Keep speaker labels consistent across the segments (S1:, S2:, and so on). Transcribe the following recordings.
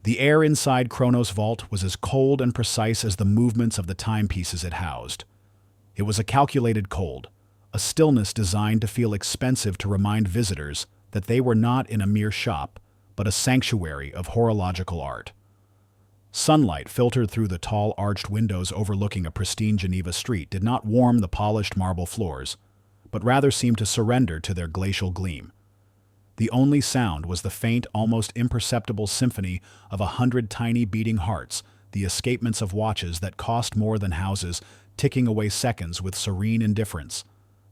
S1: The air inside Kronos' vault was as cold and precise as the movements of the timepieces it housed. It was a calculated cold, a stillness designed to feel expensive to remind visitors that they were not in a mere shop, but a sanctuary of horological art. Sunlight filtered through the tall arched windows overlooking a pristine Geneva street did not warm the polished marble floors, but rather seemed to surrender to their glacial gleam. The only sound was the faint, almost imperceptible symphony of 100 tiny beating hearts, the escapements of watches that cost more than houses, ticking away seconds with serene indifference,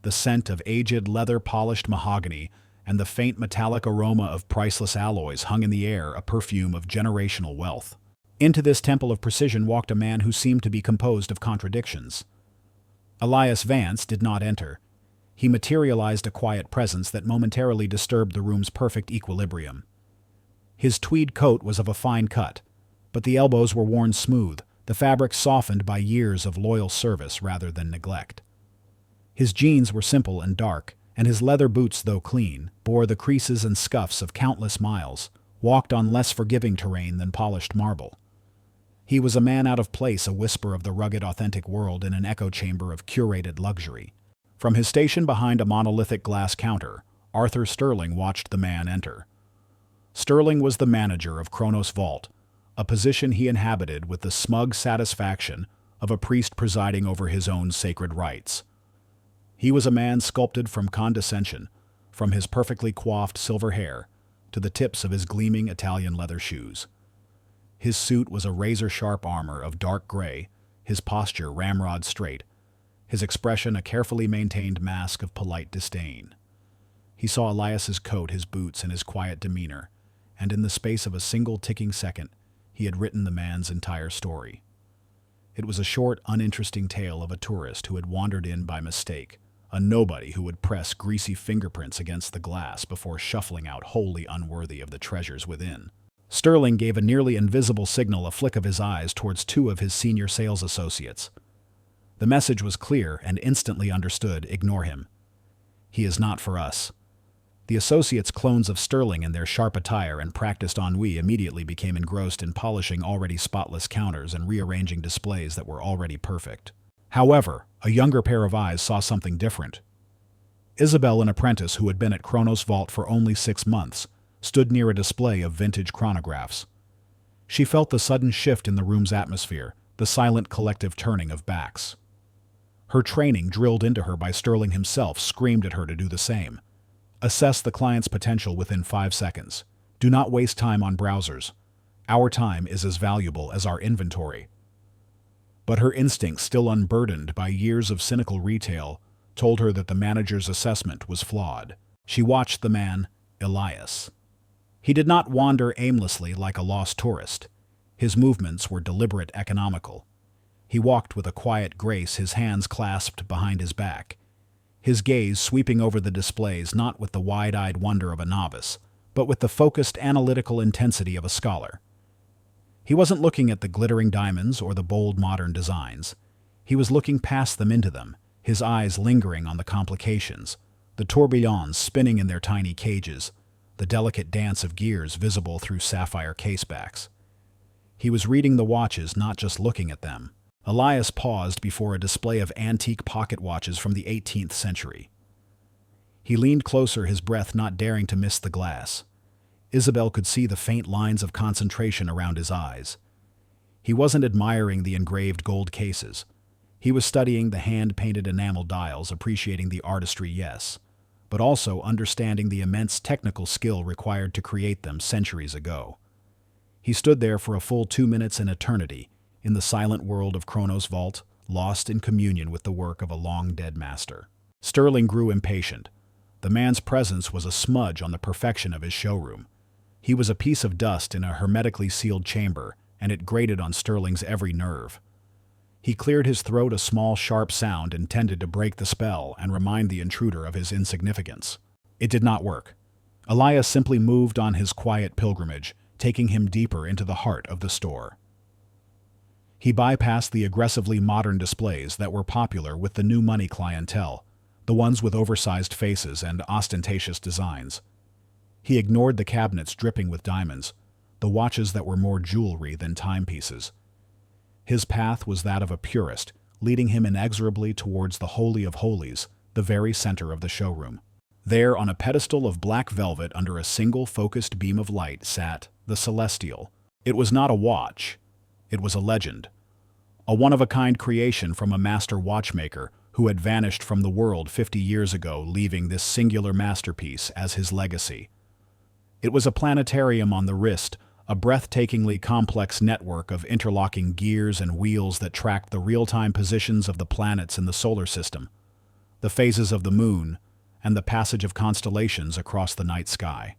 S1: the scent of aged leather-polished mahogany, and the faint metallic aroma of priceless alloys hung in the air, a perfume of generational wealth. Into this temple of precision walked a man who seemed to be composed of contradictions. Elias Vance did not enter. He materialized a quiet presence that momentarily disturbed the room's perfect equilibrium. His tweed coat was of a fine cut, but the elbows were worn smooth, the fabric softened by years of loyal service rather than neglect. His jeans were simple and dark, and his leather boots, though clean, bore the creases and scuffs of countless miles, walked on less forgiving terrain than polished marble. He was a man out of place, a whisper of the rugged, authentic world in an echo chamber of curated luxury. From his station behind a monolithic glass counter, Arthur Sterling watched the man enter. Sterling was the manager of Kronos' vault, a position he inhabited with the smug satisfaction of a priest presiding over his own sacred rites. He was a man sculpted from condescension, from his perfectly coiffed silver hair to the tips of his gleaming Italian leather shoes. His suit was a razor-sharp armor of dark gray, his posture ramrod straight, his expression a carefully maintained mask of polite disdain. He saw Elias's coat, his boots, and his quiet demeanor, and in the space of a single ticking second, he had written the man's entire story. It was a short, uninteresting tale of a tourist who had wandered in by mistake, a nobody who would press greasy fingerprints against the glass before shuffling out wholly unworthy of the treasures within. Sterling gave a nearly invisible signal, a flick of his eyes towards two of his senior sales associates. The message was clear and instantly understood: ignore him. He is not for us. The associates, clones of Sterling in their sharp attire and practiced ennui, immediately became engrossed in polishing already spotless counters and rearranging displays that were already perfect. However, a younger pair of eyes saw something different. Isabel, an apprentice who had been at Kronos' vault for only 6 months, stood near a display of vintage chronographs. She felt the sudden shift in the room's atmosphere, the silent collective turning of backs. Her training, drilled into her by Sterling himself, screamed at her to do the same. Assess the client's potential within 5 seconds. Do not waste time on browsers. Our time is as valuable as our inventory. But her instincts, still unburdened by years of cynical retail, told her that the manager's assessment was flawed. She watched the man, Elias. He did not wander aimlessly like a lost tourist. His movements were deliberate, economical. He walked with a quiet grace, his hands clasped behind his back, his gaze sweeping over the displays not with the wide-eyed wonder of a novice, but with the focused analytical intensity of a scholar. He wasn't looking at the glittering diamonds or the bold modern designs. He was looking past them into them, his eyes lingering on the complications, the tourbillons spinning in their tiny cages, the delicate dance of gears visible through sapphire casebacks. He was reading the watches, not just looking at them. Elias paused before a display of antique pocket watches from the 18th century. He leaned closer, his breath not daring to miss the glass. Isabel could see the faint lines of concentration around his eyes. He wasn't admiring the engraved gold cases. He was studying the hand-painted enamel dials, appreciating the artistry, yes, but also understanding the immense technical skill required to create them centuries ago. He stood there for a full 2 minutes, in eternity, in the silent world of Kronos' vault, lost in communion with the work of a long-dead master. Sterling grew impatient. The man's presence was a smudge on the perfection of his showroom. He was a piece of dust in a hermetically sealed chamber, and it grated on Sterling's every nerve. He cleared his throat, a small, sharp sound intended to break the spell and remind the intruder of his insignificance. It did not work. Elias simply moved on his quiet pilgrimage, taking him deeper into the heart of the store. He bypassed the aggressively modern displays that were popular with the new money clientele, the ones with oversized faces and ostentatious designs. He ignored the cabinets dripping with diamonds, the watches that were more jewelry than timepieces. His path was that of a purist, leading him inexorably towards the Holy of Holies, the very center of the showroom. There, on a pedestal of black velvet under a single focused beam of light, sat the Celestial. It was not a watch. It was a legend. A one-of-a-kind creation from a master watchmaker who had vanished from the world 50 years ago, leaving this singular masterpiece as his legacy. It was a planetarium on the wrist, a breathtakingly complex network of interlocking gears and wheels that tracked the real-time positions of the planets in the solar system, the phases of the moon, and the passage of constellations across the night sky.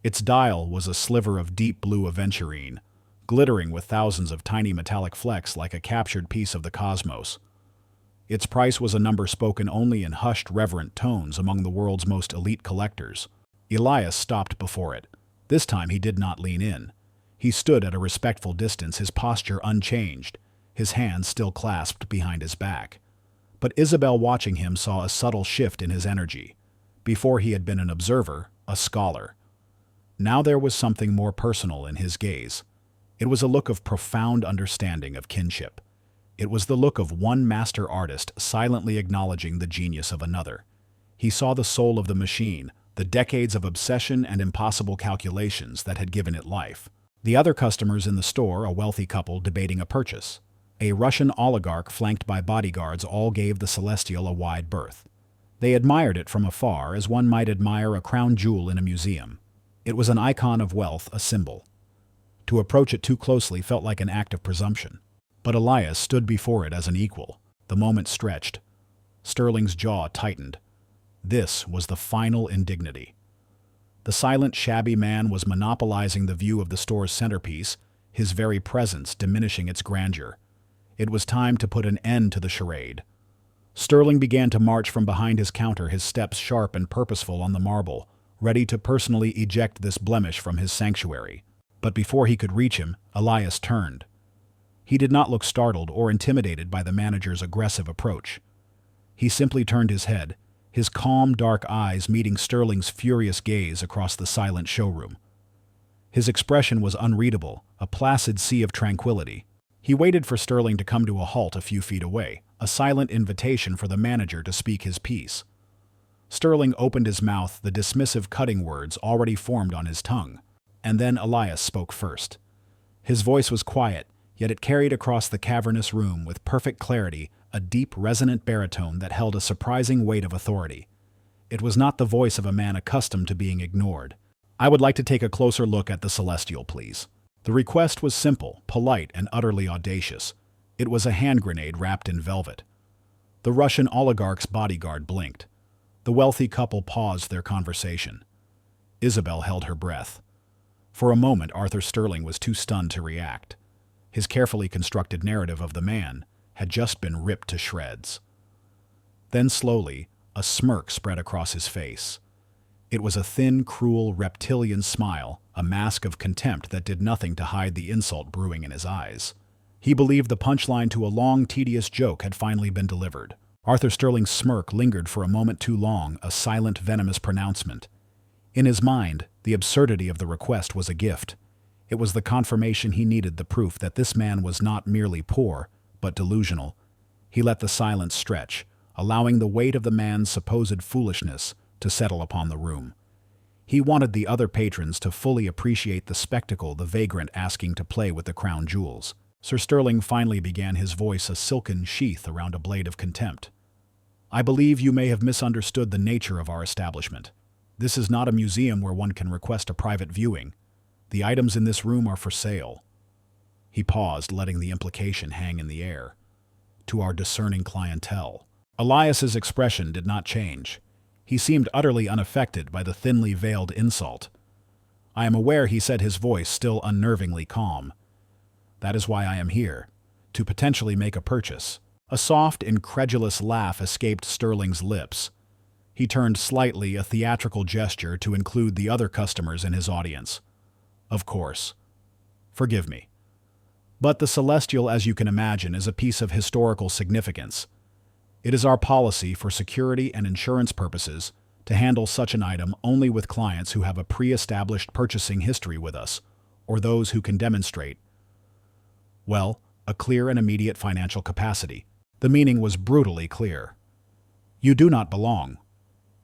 S1: Its dial was a sliver of deep blue aventurine, glittering with thousands of tiny metallic flecks like a captured piece of the cosmos. Its price was a number spoken only in hushed, reverent tones among the world's most elite collectors. Elias stopped before it. This time he did not lean in. He stood at a respectful distance, his posture unchanged, his hands still clasped behind his back. But Isabel, watching him, saw a subtle shift in his energy. Before he had been an observer, a scholar. Now there was something more personal in his gaze. It was a look of profound understanding of kinship. It was the look of one master artist silently acknowledging the genius of another. He saw the soul of the machine, the decades of obsession and impossible calculations that had given it life. The other customers in the store, a wealthy couple debating a purchase. A Russian oligarch flanked by bodyguards, all gave the Celestial a wide berth. They admired it from afar as one might admire a crown jewel in a museum. It was an icon of wealth, a symbol. To approach it too closely felt like an act of presumption. But Elias stood before it as an equal. The moment stretched. Sterling's jaw tightened. This was the final indignity. The silent, shabby man was monopolizing the view of the store's centerpiece, his very presence diminishing its grandeur. It was time to put an end to the charade. Sterling began to march from behind his counter, his steps sharp and purposeful on the marble, ready to personally eject this blemish from his sanctuary. But before he could reach him, Elias turned. He did not look startled or intimidated by the manager's aggressive approach. He simply turned his head, his calm, dark eyes meeting Sterling's furious gaze across the silent showroom. His expression was unreadable, a placid sea of tranquility. He waited for Sterling to come to a halt a few feet away, a silent invitation for the manager to speak his piece. Sterling opened his mouth, the dismissive, cutting words already formed on his tongue. And then Elias spoke first. His voice was quiet, yet it carried across the cavernous room with perfect clarity a deep, resonant baritone that held a surprising weight of authority. It was not the voice of a man accustomed to being ignored. "I would like to take a closer look at the Celestial, please." The request was simple, polite, and utterly audacious. It was a hand grenade wrapped in velvet. The Russian oligarch's bodyguard blinked. The wealthy couple paused their conversation. Isabel held her breath. For a moment, Arthur Sterling was too stunned to react. His carefully constructed narrative of the man had just been ripped to shreds. Then slowly, a smirk spread across his face. It was a thin, cruel, reptilian smile, a mask of contempt that did nothing to hide the insult brewing in his eyes. He believed the punchline to a long, tedious joke had finally been delivered. Arthur Sterling's smirk lingered for a moment too long, a silent, venomous pronouncement. In his mind, the absurdity of the request was a gift. It was the confirmation he needed, the proof that this man was not merely poor, but delusional. He let the silence stretch, allowing the weight of the man's supposed foolishness to settle upon the room. He wanted the other patrons to fully appreciate the spectacle, the vagrant asking to play with the crown jewels. Sir Sterling finally began, his voice a silken sheath around a blade of contempt. "I believe you may have misunderstood the nature of our establishment. This is not a museum where one can request a private viewing. The items in this room are for sale." He paused, letting the implication hang in the air. "To our discerning clientele." Elias's expression did not change. He seemed utterly unaffected by the thinly veiled insult. "I am aware," he said, his voice still unnervingly calm. "That is why I am here, to potentially make a purchase." A soft, incredulous laugh escaped Sterling's lips. He turned slightly, a theatrical gesture to include the other customers in his audience. "Of course. Forgive me. But the Celestial, as you can imagine, is a piece of historical significance. It is our policy, for security and insurance purposes, to handle such an item only with clients who have a pre-established purchasing history with us, or those who can demonstrate, well, a clear and immediate financial capacity. The meaning was brutally clear. You do not belong.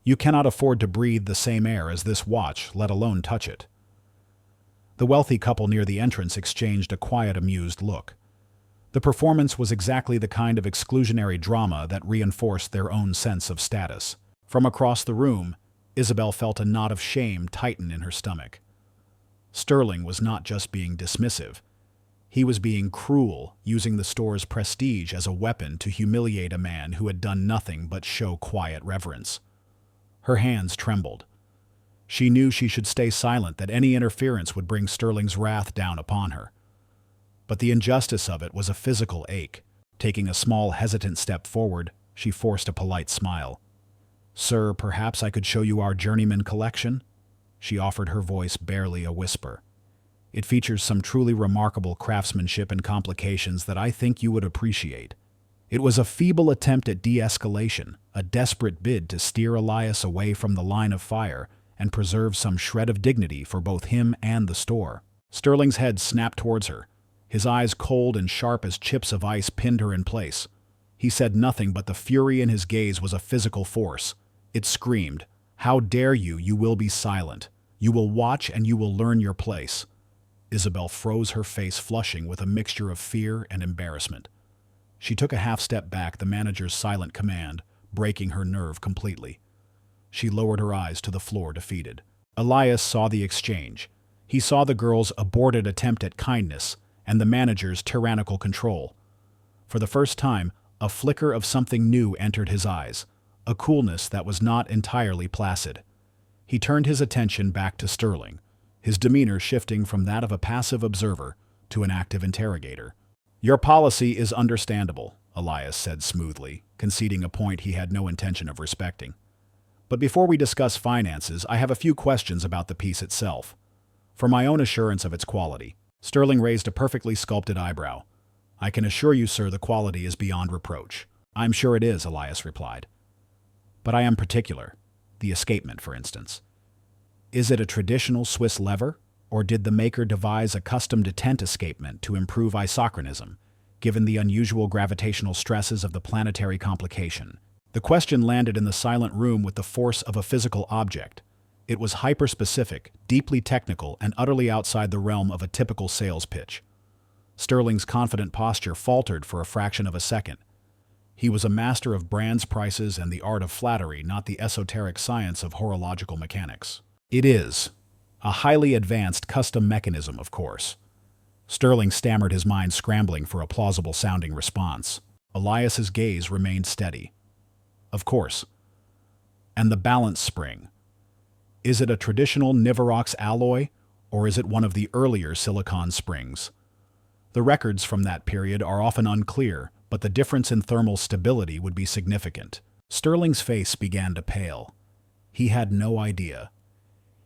S1: You cannot afford to breathe the same air as this watch, let alone touch it. The wealthy couple near the entrance exchanged a quiet, amused look. The performance was exactly the kind of exclusionary drama that reinforced their own sense of status. From across the room, Isabel felt a knot of shame tighten in her stomach. Sterling was not just being dismissive. He was being cruel, using the store's prestige as a weapon to humiliate a man who had done nothing but show quiet reverence. Her hands trembled. She knew she should stay silent, that any interference would bring Sterling's wrath down upon her. But the injustice of it was a physical ache. Taking a small, hesitant step forward, she forced a polite smile. "Sir, perhaps I could show you our journeyman collection?" She offered, her voice barely a whisper. "It features some truly remarkable craftsmanship and complications that I think you would appreciate." It was a feeble attempt at de-escalation, a desperate bid to steer Elias away from the line of fire and preserve some shred of dignity for both him and the store. Sterling's head snapped towards her. His eyes, cold and sharp as chips of ice, pinned her in place. He said nothing, but the fury in his gaze was a physical force. It screamed, "How dare you? You will be silent. You will watch and you will learn your place." Isabel froze, her face flushing with a mixture of fear and embarrassment. She took a half step back, the manager's silent command breaking her nerve completely. She lowered her eyes to the floor, defeated. Elias saw the exchange. He saw the girl's aborted attempt at kindness and the manager's tyrannical control. For the first time, a flicker of something new entered his eyes, a coolness that was not entirely placid. He turned his attention back to Sterling, his demeanor shifting from that of a passive observer to an active interrogator. "Your policy is understandable," Elias said smoothly, conceding a point he had no intention of respecting. "But before we discuss finances, I have a few questions about the piece itself, for my own assurance of its quality." Sterling raised a perfectly sculpted eyebrow. "I can assure you, sir, the quality is beyond reproach." "I'm sure it is," Elias replied. "But I am particular. The escapement, for instance. Is it a traditional Swiss lever, or did the maker devise a custom detent escapement to improve isochronism, given the unusual gravitational stresses of the planetary complication?" The question landed in the silent room with the force of a physical object. It was hyperspecific, deeply technical, and utterly outside the realm of a typical sales pitch. Sterling's confident posture faltered for a fraction of a second. He was a master of brands, prices, and the art of flattery, not the esoteric science of horological mechanics. "It is. A highly advanced custom mechanism, of course." Sterling stammered, his mind scrambling for a plausible-sounding response. Elias's gaze remained steady. "Of course. And the balance spring. Is it a traditional Niverox alloy, or is it one of the earlier silicon springs? The records from that period are often unclear, but the difference in thermal stability would be significant." Sterling's face began to pale. He had no idea.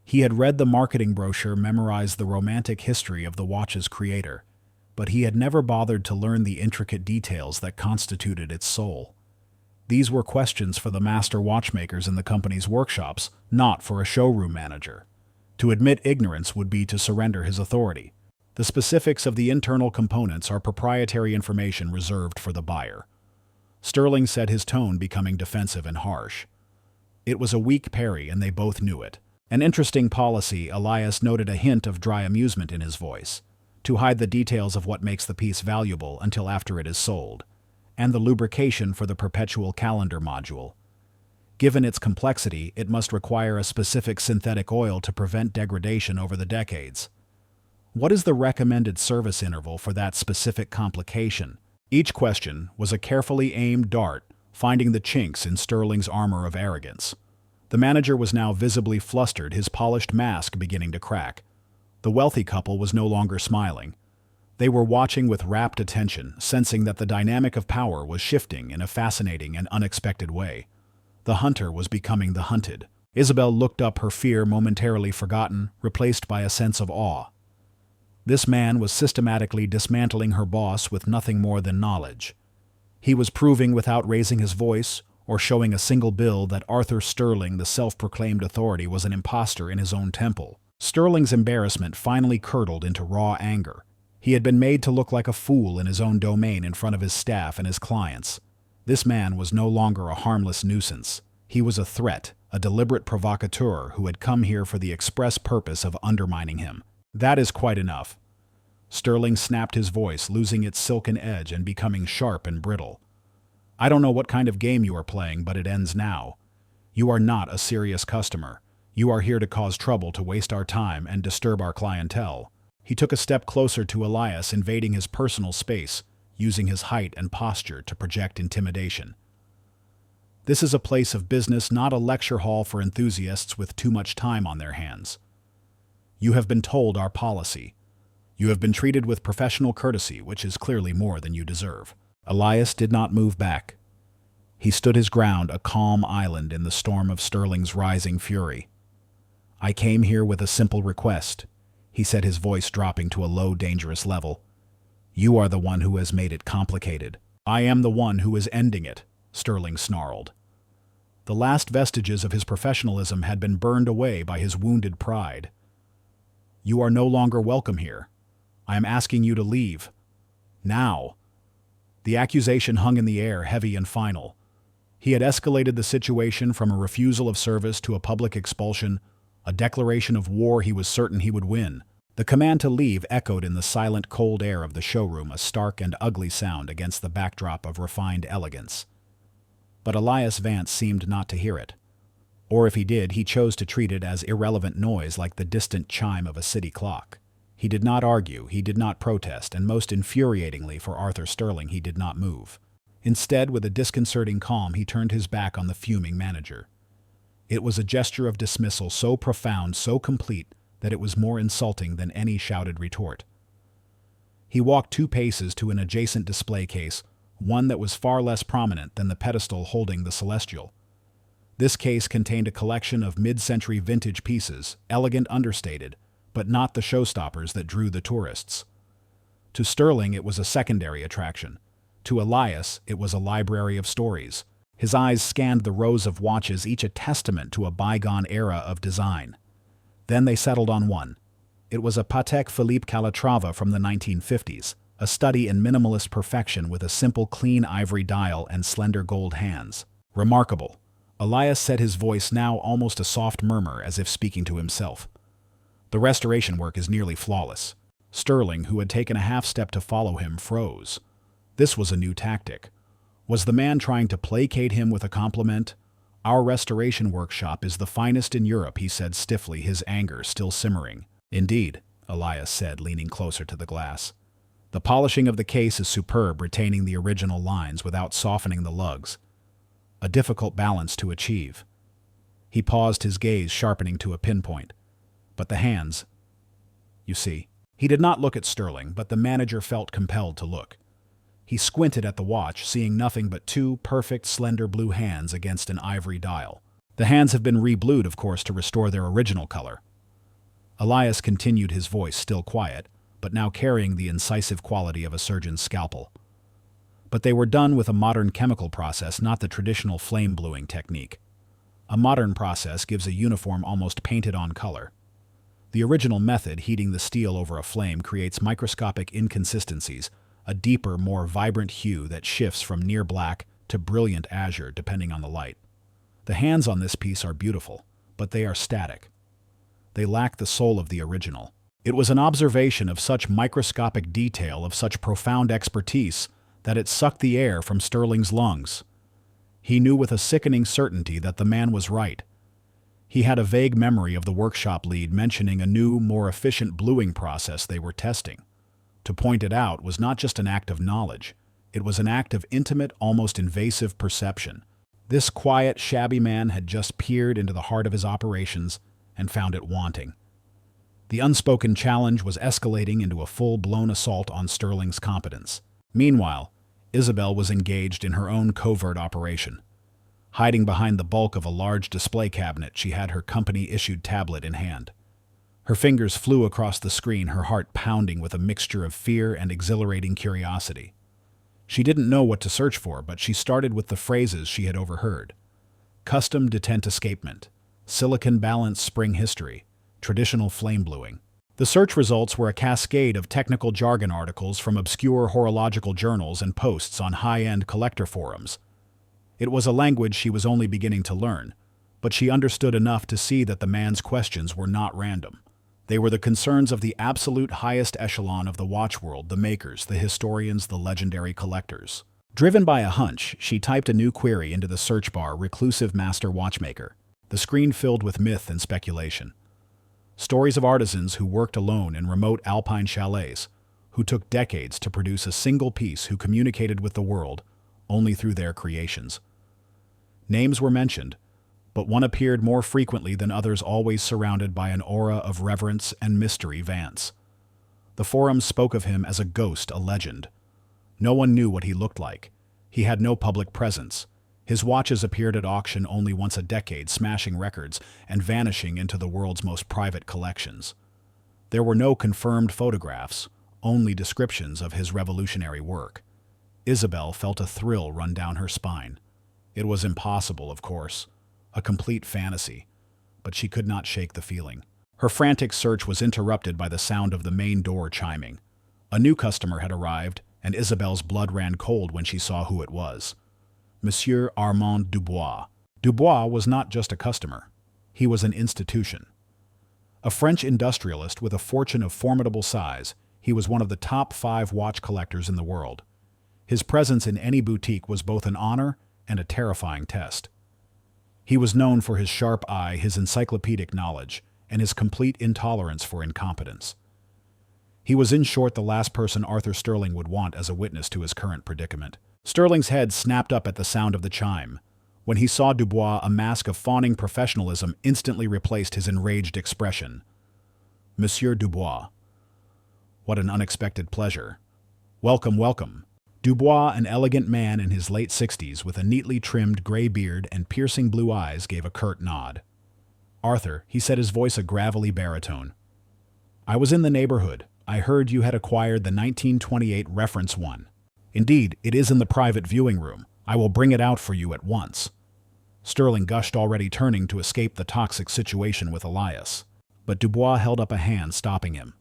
S1: He had read the marketing brochure, memorized the romantic history of the watch's creator, but he had never bothered to learn the intricate details that constituted its soul. These were questions for the master watchmakers in the company's workshops, not for a showroom manager. To admit ignorance would be to surrender his authority. The specifics of the internal components are proprietary information reserved for the buyer. Sterling said, his tone becoming defensive and harsh. It was a weak parry, and they both knew it. "An interesting policy," Elias noted, a hint of dry amusement in his voice, "to hide the details of what makes the piece valuable until after it is sold, and the lubrication for the perpetual calendar module. Given its complexity, it must require a specific synthetic oil to prevent degradation over the decades. What is the recommended service interval for that specific complication?" Each question was a carefully aimed dart, finding the chinks in Sterling's armor of arrogance. The manager was now visibly flustered, his polished mask beginning to crack. The wealthy couple was no longer smiling. They were watching with rapt attention, sensing that the dynamic of power was shifting in a fascinating and unexpected way. The hunter was becoming the hunted. Isabel looked up, her fear momentarily forgotten, replaced by a sense of awe. This man was systematically dismantling her boss with nothing more than knowledge. He was proving, without raising his voice or showing a single bill, that Arthur Sterling, the self-proclaimed authority, was an imposter in his own temple. Sterling's embarrassment finally curdled into raw anger. He had been made to look like a fool in his own domain in front of his staff and his clients. This man was no longer a harmless nuisance. He was a threat, a deliberate provocateur who had come here for the express purpose of undermining him. "That is quite enough." Sterling snapped his voice, losing its silken edge and becoming sharp and brittle. "I don't know what kind of game you are playing, but it ends now. You are not a serious customer. You are here to cause trouble, to waste our time and disturb our clientele." He took a step closer to Elias, invading his personal space, using his height and posture to project intimidation. "This is a place of business, not a lecture hall for enthusiasts with too much time on their hands. You have been told our policy. You have been treated with professional courtesy, which is clearly more than you deserve." Elias did not move back. He stood his ground, a calm island in the storm of Sterling's rising fury. "I came here with a simple request," he said, his voice dropping to a low, dangerous level. "You are the one who has made it complicated." "I am the one who is ending it," Sterling snarled. The last vestiges of his professionalism had been burned away by his wounded pride. "You are no longer welcome here. I am asking you to leave. Now." The accusation hung in the air, heavy and final. He had escalated the situation from a refusal of service to a public expulsion, a declaration of war he was certain he would win. The command to leave echoed in the silent, cold air of the showroom, a stark and ugly sound against the backdrop of refined elegance. But Elias Vance seemed not to hear it. Or if he did, he chose to treat it as irrelevant noise, like the distant chime of a city clock. He did not argue, he did not protest, and most infuriatingly for Arthur Sterling, he did not move. Instead, with a disconcerting calm, he turned his back on the fuming manager. It was a gesture of dismissal so profound, so complete, that it was more insulting than any shouted retort. He walked 2 paces to an adjacent display case, one that was far less prominent than the pedestal holding the Celestial. This case contained a collection of mid-century vintage pieces, elegant, understated, but not the showstoppers that drew the tourists. To Sterling, it was a secondary attraction. To Elias, it was a library of stories. His eyes scanned the rows of watches, each a testament to a bygone era of design. Then they settled on one. It was a Patek Philippe Calatrava from the 1950s, a study in minimalist perfection with a simple, clean ivory dial and slender gold hands. "Remarkable." Elias said, his voice now almost a soft murmur, as if speaking to himself. "The restoration work is nearly flawless." Sterling, who had taken a half-step to follow him, froze. This was a new tactic. Was the man trying to placate him with a compliment? "Our restoration workshop is the finest in Europe," he said stiffly, his anger still simmering. "Indeed," Elias said, leaning closer to the glass. "The polishing of the case is superb, retaining the original lines without softening the lugs. A difficult balance to achieve." He paused, his gaze sharpening to a pinpoint. "But the hands, you see." He did not look at Sterling, but the manager felt compelled to look. He squinted at the watch, seeing nothing but 2 perfect, slender blue hands against an ivory dial. "The hands have been re-blued, of course, to restore their original color." Elias continued, his voice still quiet, but now carrying the incisive quality of a surgeon's scalpel. "But they were done with a modern chemical process, not the traditional flame-bluing technique. A modern process gives a uniform, almost painted-on color. The original method, heating the steel over a flame, creates microscopic inconsistencies, a deeper, more vibrant hue that shifts from near black to brilliant azure depending on the light. The hands on this piece are beautiful, but they are static. They lack the soul of the original." It was an observation of such microscopic detail, of such profound expertise, that it sucked the air from Sterling's lungs. He knew with a sickening certainty that the man was right. He had a vague memory of the workshop lead mentioning a new, more efficient bluing process they were testing. To point it out was not just an act of knowledge, it was an act of intimate, almost invasive perception. This quiet, shabby man had just peered into the heart of his operations and found it wanting. The unspoken challenge was escalating into a full-blown assault on Sterling's competence. Meanwhile, Isabel was engaged in her own covert operation. Hiding behind the bulk of a large display cabinet, she had her company-issued tablet in hand. Her fingers flew across the screen, her heart pounding with a mixture of fear and exhilarating curiosity. She didn't know what to search for, but she started with the phrases she had overheard. Custom detent escapement, silicon balance spring history, traditional flame bluing. The search results were a cascade of technical jargon articles from obscure horological journals and posts on high-end collector forums. It was a language she was only beginning to learn, but she understood enough to see that the man's questions were not random. They were the concerns of the absolute highest echelon of the watch world, the makers, the historians, the legendary collectors. Driven by a hunch, she typed a new query into the search bar: reclusive master watchmaker. The screen filled with myth and speculation. Stories of artisans who worked alone in remote alpine chalets, who took decades to produce a single piece, who communicated with the world only through their creations. Names were mentioned, but one appeared more frequently than others, always surrounded by an aura of reverence and mystery: Vance. The forums spoke of him as a ghost, a legend. No one knew what he looked like. He had no public presence. His watches appeared at auction only once a decade, smashing records and vanishing into the world's most private collections. There were no confirmed photographs, only descriptions of his revolutionary work. Isabel felt a thrill run down her spine. It was impossible, of course, a complete fantasy, but she could not shake the feeling. Her frantic search was interrupted by the sound of the main door chiming. A new customer had arrived, and Isabel's blood ran cold when she saw who it was. Monsieur Armand Dubois. Dubois was not just a customer. He was an institution. A French industrialist with a fortune of formidable size, he was one of the top 5 watch collectors in the world. His presence in any boutique was both an honor and a terrifying test. He was known for his sharp eye, his encyclopedic knowledge, and his complete intolerance for incompetence. He was, in short, the last person Arthur Sterling would want as a witness to his current predicament. Sterling's head snapped up at the sound of the chime. When he saw Dubois, a mask of fawning professionalism instantly replaced his enraged expression. Monsieur Dubois. What an unexpected pleasure. Welcome, welcome. Dubois, an elegant man in his late 60s with a neatly trimmed gray beard and piercing blue eyes, gave a curt nod. Arthur, he said, his voice a gravelly baritone. I was in the neighborhood. I heard you had acquired the 1928 reference one. Indeed, it is in the private viewing room. I will bring it out for you at once. Sterling gushed, already turning to escape the toxic situation with Elias. But Dubois held up a hand, stopping him.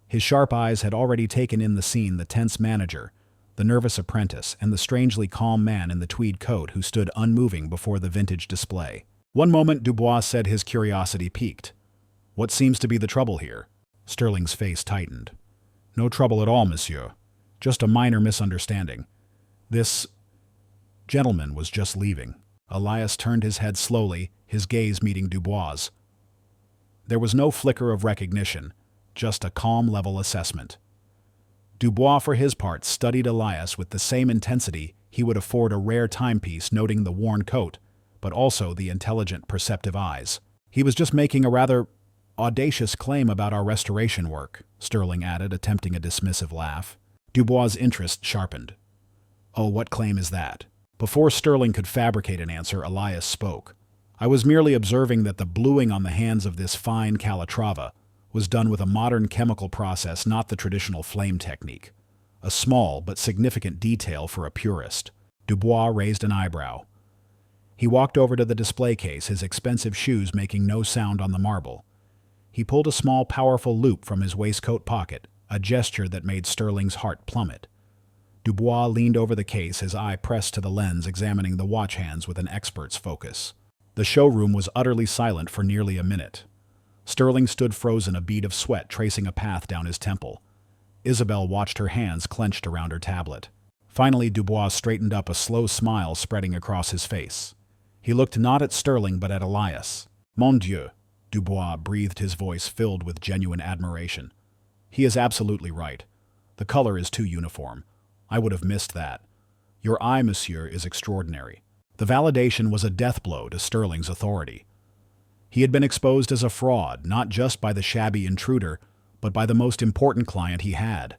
S1: His sharp eyes had already taken in the scene: the tense manager, the nervous apprentice, and the strangely calm man in the tweed coat who stood unmoving before the vintage display. One moment, Dubois said, his curiosity piqued. What seems to be the trouble here? Sterling's face tightened. No trouble at all, monsieur. Just a minor misunderstanding. This gentleman was just leaving. Elias turned his head slowly, his gaze meeting Dubois'. There was no flicker of recognition, just a calm level assessment. Dubois, for his part, studied Elias with the same intensity he would afford a rare timepiece, noting the worn coat, but also the intelligent, perceptive eyes. He was just making a rather audacious claim about our restoration work, Sterling added, attempting a dismissive laugh. Dubois' interest sharpened. Oh, what claim is that? Before Sterling could fabricate an answer, Elias spoke. I was merely observing that the bluing on the hands of this fine Calatrava was done with a modern chemical process, not the traditional flame technique. A small but significant detail for a purist. Dubois raised an eyebrow. He walked over to the display case, his expensive shoes making no sound on the marble. He pulled a small, powerful loop from his waistcoat pocket, a gesture that made Sterling's heart plummet. Dubois leaned over the case, his eye pressed to the lens, examining the watch hands with an expert's focus. The showroom was utterly silent for nearly a minute. Sterling stood frozen, a bead of sweat tracing a path down his temple. Isabel watched, her hands clenched around her tablet. Finally, Dubois straightened up, a slow smile spreading across his face. He looked not at Sterling but at Elias. Mon Dieu, Dubois breathed, his voice filled with genuine admiration. He is absolutely right. The color is too uniform. I would have missed that. Your eye, monsieur, is extraordinary. The validation was a death blow to Sterling's authority. He had been exposed as a fraud, not just by the shabby intruder, but by the most important client he had.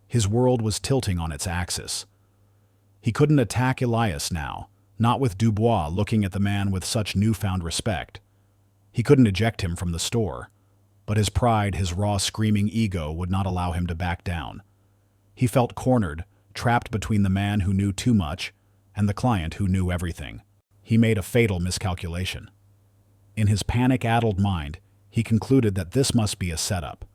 S1: His world was tilting on its axis. He couldn't attack Elias now, not with Dubois looking at the man with such newfound respect. He couldn't eject him from the store, but his pride, his raw, screaming ego would not allow him to back down. He felt cornered, trapped between the man who knew too much and the client who knew everything. He made a fatal miscalculation. In his panic-addled mind, He concluded that this must be a setup.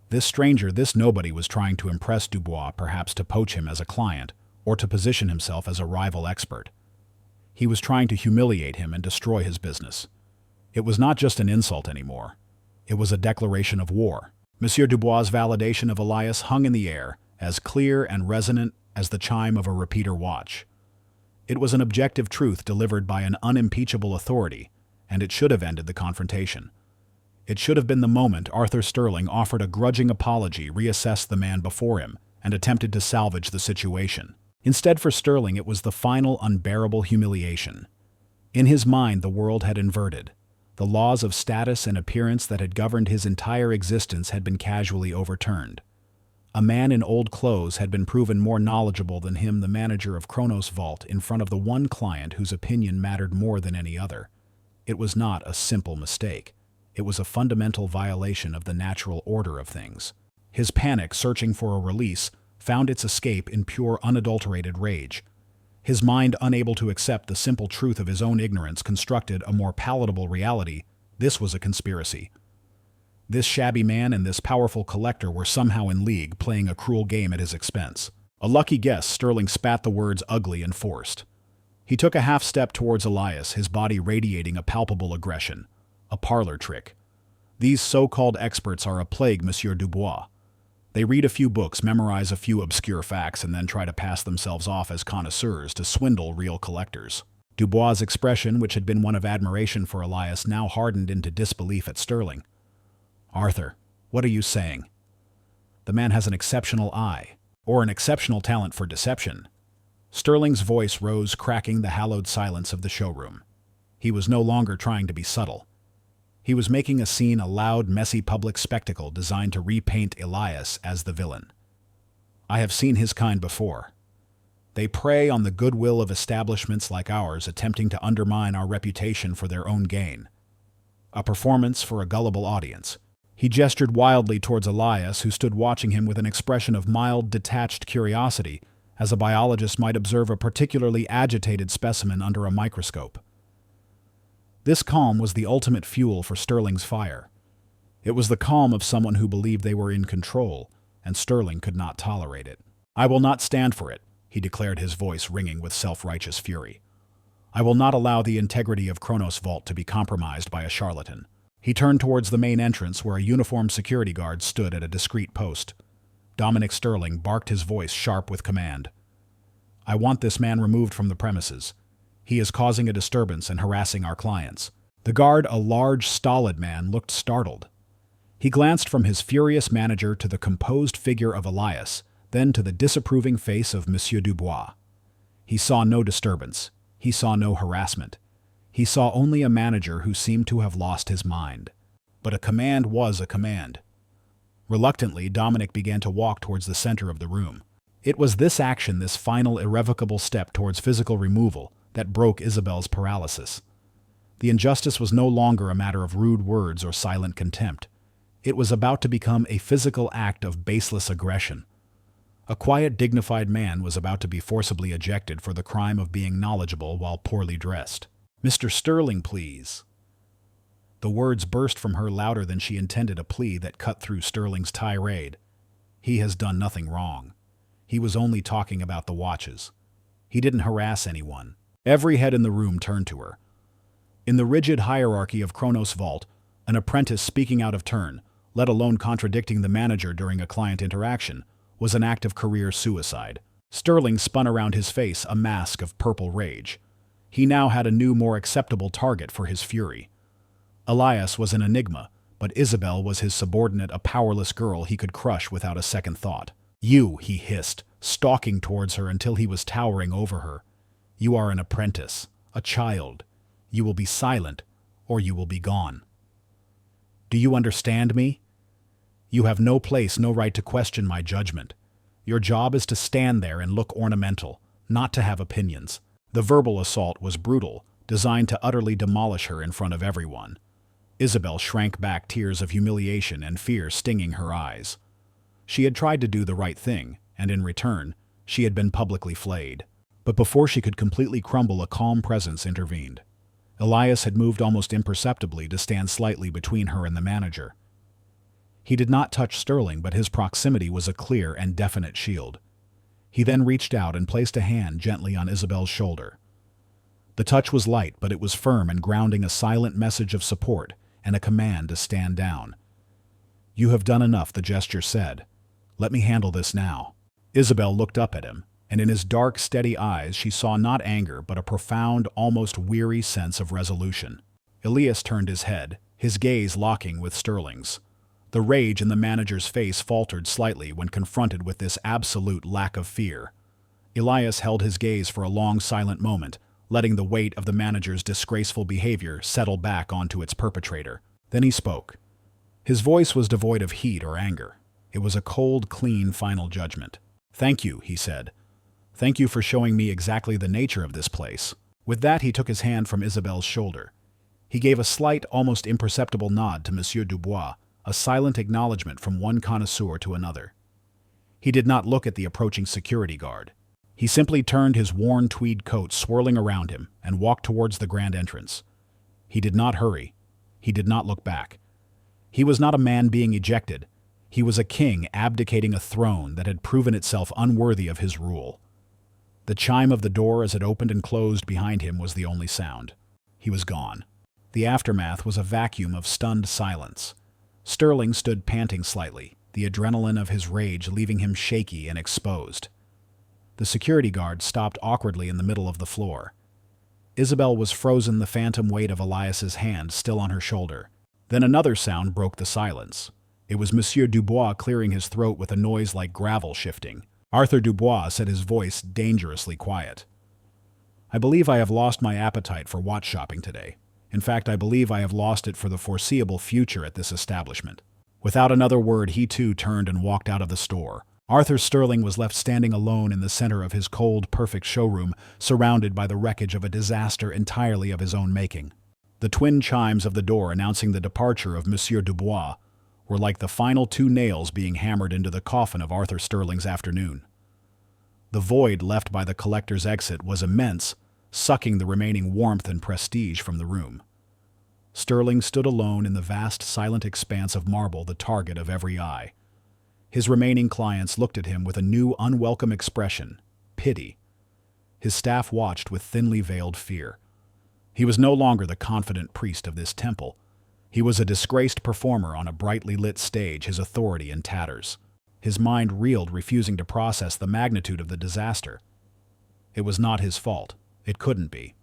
S1: This stranger, this nobody, was trying to impress Dubois, perhaps to poach him as a client, or to position himself as a rival expert. He was trying to humiliate him and destroy his business. It was not just an insult anymore. It was a declaration of war. Monsieur Dubois' validation of Elias hung in the air, as clear and resonant as the chime of a repeater watch. It was an objective truth delivered by an unimpeachable authority, and it should have ended the confrontation. It should have been the moment Arthur Sterling offered a grudging apology, reassessed the man before him, and attempted to salvage the situation. Instead, for Sterling, it was the final unbearable humiliation. In his mind, the world had inverted. The laws of status and appearance that had governed his entire existence had been casually overturned. A man in old clothes had been proven more knowledgeable than him, the manager of Kronos Vault, in front of the one client whose opinion mattered more than any other. It was not a simple mistake. It was a fundamental violation of the natural order of things. His panic, searching for a release, found its escape in pure, unadulterated rage. His mind, unable to accept the simple truth of his own ignorance, constructed a more palatable reality. This was a conspiracy. This shabby man and this powerful collector were somehow in league, playing a cruel game at his expense. A lucky guess, Sterling spat the words ugly and forced. He took a half step towards Elias, his body radiating a palpable aggression. A parlor trick. These so-called experts are a plague, Monsieur Dubois. They read a few books, memorize a few obscure facts, and then try to pass themselves off as connoisseurs to swindle real collectors. Dubois' expression, which had been one of admiration for Elias, now hardened into disbelief at Sterling. Arthur, what are you saying? The man has an exceptional eye, or an exceptional talent for deception. Sterling's voice rose, cracking the hallowed silence of the showroom. He was no longer trying to be subtle. He was making a scene, a loud, messy public spectacle designed to repaint Elias as the villain. I have seen his kind before. They prey on the goodwill of establishments like ours, attempting to undermine our reputation for their own gain. A performance for a gullible audience. He gestured wildly towards Elias, who stood watching him with an expression of mild, detached curiosity, as a biologist might observe a particularly agitated specimen under a microscope. This calm was the ultimate fuel for Sterling's fire. It was the calm of someone who believed they were in control, and Sterling could not tolerate it. I will not stand for it, he declared, his voice ringing with self-righteous fury. I will not allow the integrity of Kronos Vault to be compromised by a charlatan. He turned towards the main entrance, where a uniformed security guard stood at a discreet post. Dominic Sterling barked, his voice sharp with command. I want this man removed from the premises. He is causing a disturbance and harassing our clients. The guard, a large, stolid man, looked startled. He glanced from his furious manager to the composed figure of Elias, then to the disapproving face of Monsieur Dubois. He saw no disturbance. He saw no harassment. He saw only a manager who seemed to have lost his mind. But a command was a command. Reluctantly, Dominic began to walk towards the center of the room. It was this action, this final irrevocable step towards physical removal, that broke Isabel's paralysis. The injustice was no longer a matter of rude words or silent contempt. It was about to become a physical act of baseless aggression. A quiet, dignified man was about to be forcibly ejected for the crime of being knowledgeable while poorly dressed. Mr. Sterling, please. The words burst from her louder than she intended, a plea that cut through Sterling's tirade. He has done nothing wrong. He was only talking about the watches. He didn't harass anyone. Every head in the room turned to her. In the rigid hierarchy of Kronos Vault, an apprentice speaking out of turn, let alone contradicting the manager during a client interaction, was an act of career suicide. Sterling spun around his face, a mask of purple rage. He now had a new, more acceptable target for his fury. Elias was an enigma, but Isabel was his subordinate, a powerless girl he could crush without a second thought. You, he hissed, stalking towards her until he was towering over her. You are an apprentice, a child. You will be silent, or you will be gone. Do you understand me? You have no place, no right to question my judgment. Your job is to stand there and look ornamental, not to have opinions. The verbal assault was brutal, designed to utterly demolish her in front of everyone. Isabel shrank back, tears of humiliation and fear stinging her eyes. She had tried to do the right thing, and in return, she had been publicly flayed. But before she could completely crumble, a calm presence intervened. Elias had moved almost imperceptibly to stand slightly between her and the manager. He did not touch Sterling, but his proximity was a clear and definite shield. He then reached out and placed a hand gently on Isabel's shoulder. The touch was light, but it was firm and grounding, a silent message of support and a command to stand down. "You have done enough," the gesture said. "Let me handle this now." Isabel looked up at him, and in his dark, steady eyes she saw not anger but a profound, almost weary sense of resolution. Elias turned his head, his gaze locking with Sterling's. The rage in the manager's face faltered slightly when confronted with this absolute lack of fear. Elias held his gaze for a long, silent moment, letting the weight of the manager's disgraceful behavior settle back onto its perpetrator. Then he spoke. His voice was devoid of heat or anger. It was a cold, clean, final judgment. "Thank you," he said. "Thank you for showing me exactly the nature of this place." With that, he took his hand from Isabel's shoulder. He gave a slight, almost imperceptible nod to Monsieur Dubois, a silent acknowledgement from one connoisseur to another. He did not look at the approaching security guard. He simply turned his worn tweed coat swirling around him and walked towards the grand entrance. He did not hurry. He did not look back. He was not a man being ejected. He was a king abdicating a throne that had proven itself unworthy of his rule. The chime of the door as it opened and closed behind him was the only sound. He was gone. The aftermath was a vacuum of stunned silence. Sterling stood panting slightly, the adrenaline of his rage leaving him shaky and exposed. The security guard stopped awkwardly in the middle of the floor. Isabel was frozen, the phantom weight of Elias's hand still on her shoulder. Then another sound broke the silence. It was Monsieur Dubois clearing his throat with a noise like gravel shifting. Arthur Dubois said, his voice dangerously quiet. "I believe I have lost my appetite for watch shopping today. In fact, I believe I have lost it for the foreseeable future at this establishment." Without another word, he too turned and walked out of the store. Arthur Sterling was left standing alone in the center of his cold, perfect showroom, surrounded by the wreckage of a disaster entirely of his own making. The twin chimes of the door announcing the departure of Monsieur Dubois were like the final two nails being hammered into the coffin of Arthur Sterling's afternoon. The void left by the collector's exit was immense, sucking the remaining warmth and prestige from the room. Sterling stood alone in the vast, silent expanse of marble, the target of every eye. His remaining clients looked at him with a new, unwelcome expression, pity. His staff watched with thinly veiled fear. He was no longer the confident priest of this temple. He was a disgraced performer on a brightly lit stage, his authority in tatters. His mind reeled, refusing to process the magnitude of the disaster. It was not his fault. It couldn't be.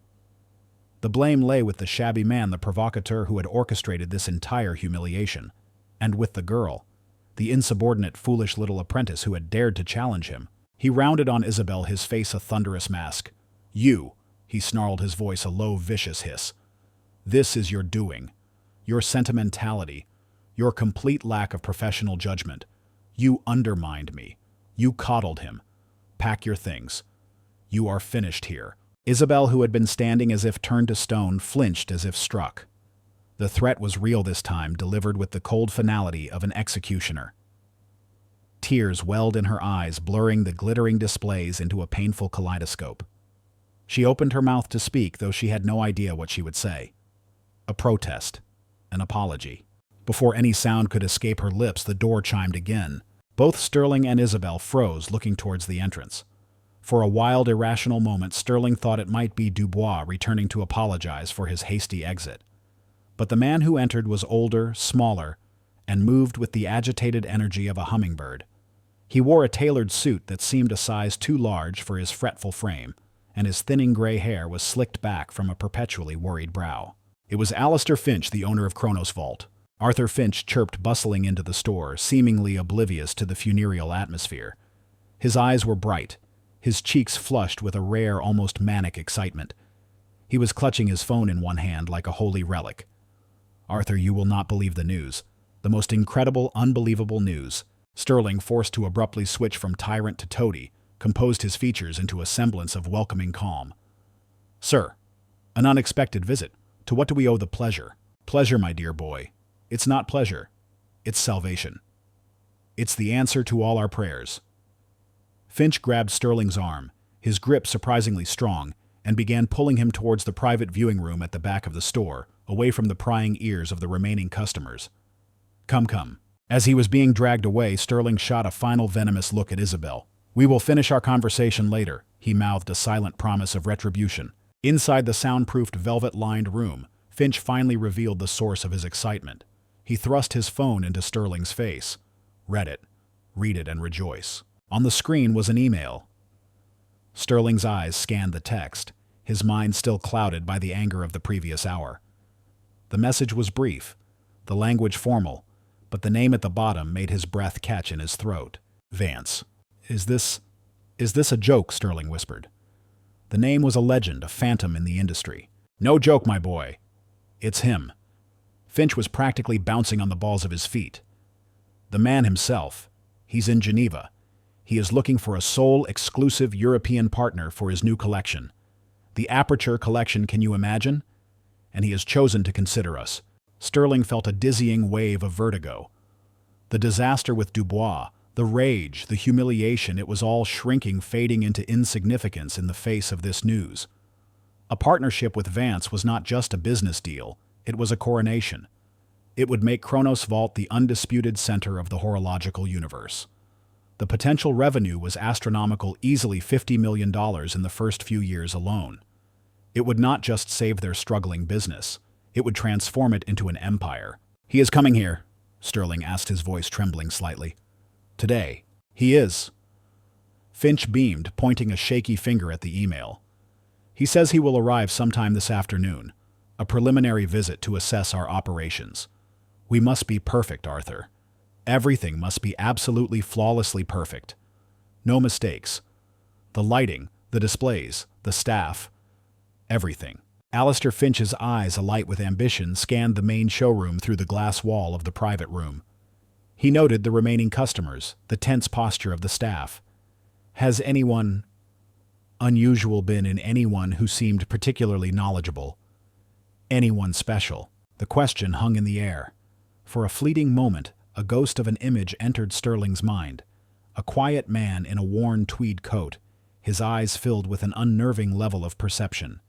S1: The blame lay with the shabby man, the provocateur who had orchestrated this entire humiliation, and with the girl, the insubordinate, foolish little apprentice who had dared to challenge him. He rounded on Isabel, his face a thunderous mask. "You," he snarled, his voice a low, vicious hiss. "This is your doing. Your sentimentality. Your complete lack of professional judgment. You undermined me. You coddled him. Pack your things. You are finished here." Isabel, who had been standing as if turned to stone, flinched as if struck. The threat was real this time, delivered with the cold finality of an executioner. Tears welled in her eyes, blurring the glittering displays into a painful kaleidoscope. She opened her mouth to speak, though she had no idea what she would say. A protest. An apology. Before any sound could escape her lips, the door chimed again. Both Sterling and Isabel froze, looking towards the entrance. For a wild, irrational moment, Sterling thought it might be Dubois returning to apologize for his hasty exit. But the man who entered was older, smaller, and moved with the agitated energy of a hummingbird. He wore a tailored suit that seemed a size too large for his fretful frame, and his thinning gray hair was slicked back from a perpetually worried brow. It was Alistair Finch, the owner of Kronos Vault. Arthur Finch chirped, bustling into the store, seemingly oblivious to the funereal atmosphere. His eyes were bright, his cheeks flushed with a rare, almost manic excitement. He was clutching his phone in one hand like a holy relic. "Arthur, you will not believe the news. The most incredible, unbelievable news." Sterling, forced to abruptly switch from tyrant to toady, composed his features into a semblance of welcoming calm. "Sir, an unexpected visit. To what do we owe the pleasure?" "Pleasure, my dear boy. It's not pleasure. It's salvation. It's the answer to all our prayers." Finch grabbed Sterling's arm, his grip surprisingly strong, and began pulling him towards the private viewing room at the back of the store, away from the prying ears of the remaining customers. Come, come. As he was being dragged away, Sterling shot a final venomous look at Isabel. We will finish our conversation later, he mouthed a silent promise of retribution. Inside the soundproofed, velvet-lined room, Finch finally revealed the source of his excitement. He thrust his phone into Sterling's face. Read it, and rejoice. On the screen was an email. Sterling's eyes scanned the text, his mind still clouded by the anger of the previous hour. The message was brief, the language formal, but the name at the bottom made his breath catch in his throat. Vance. Is this a joke? Sterling whispered. The name was a legend, a phantom in the industry. No joke, my boy. It's him. Finch was practically bouncing on the balls of his feet. The man himself. He's in Geneva. He is looking for a sole, exclusive European partner for his new collection. The Aperture collection, can you imagine? And he has chosen to consider us. Sterling felt a dizzying wave of vertigo. The disaster with Dubois, the rage, the humiliation, it was all shrinking, fading into insignificance in the face of this news. A partnership with Vance was not just a business deal, it was a coronation. It would make Kronos Vault the undisputed center of the horological universe. The potential revenue was astronomical, easily $50 million in the first few years alone. It would not just save their struggling business, it would transform it into an empire. He is coming here, Sterling asked, his voice trembling slightly. Today. He is. Finch beamed, pointing a shaky finger at the email. He says he will arrive sometime this afternoon, a preliminary visit to assess our operations. We must be perfect, Arthur. Everything must be absolutely flawlessly perfect. No mistakes. The lighting, the displays, the staff, everything. Alistair Finch's eyes, alight with ambition, scanned the main showroom through the glass wall of the private room. He noted the remaining customers, the tense posture of the staff. Has anyone unusual been in anyone who seemed particularly knowledgeable? Anyone special? The question hung in the air. For a fleeting moment, a ghost of an image entered Sterling's mind. A quiet man in a worn tweed coat, his eyes filled with an unnerving level of perception.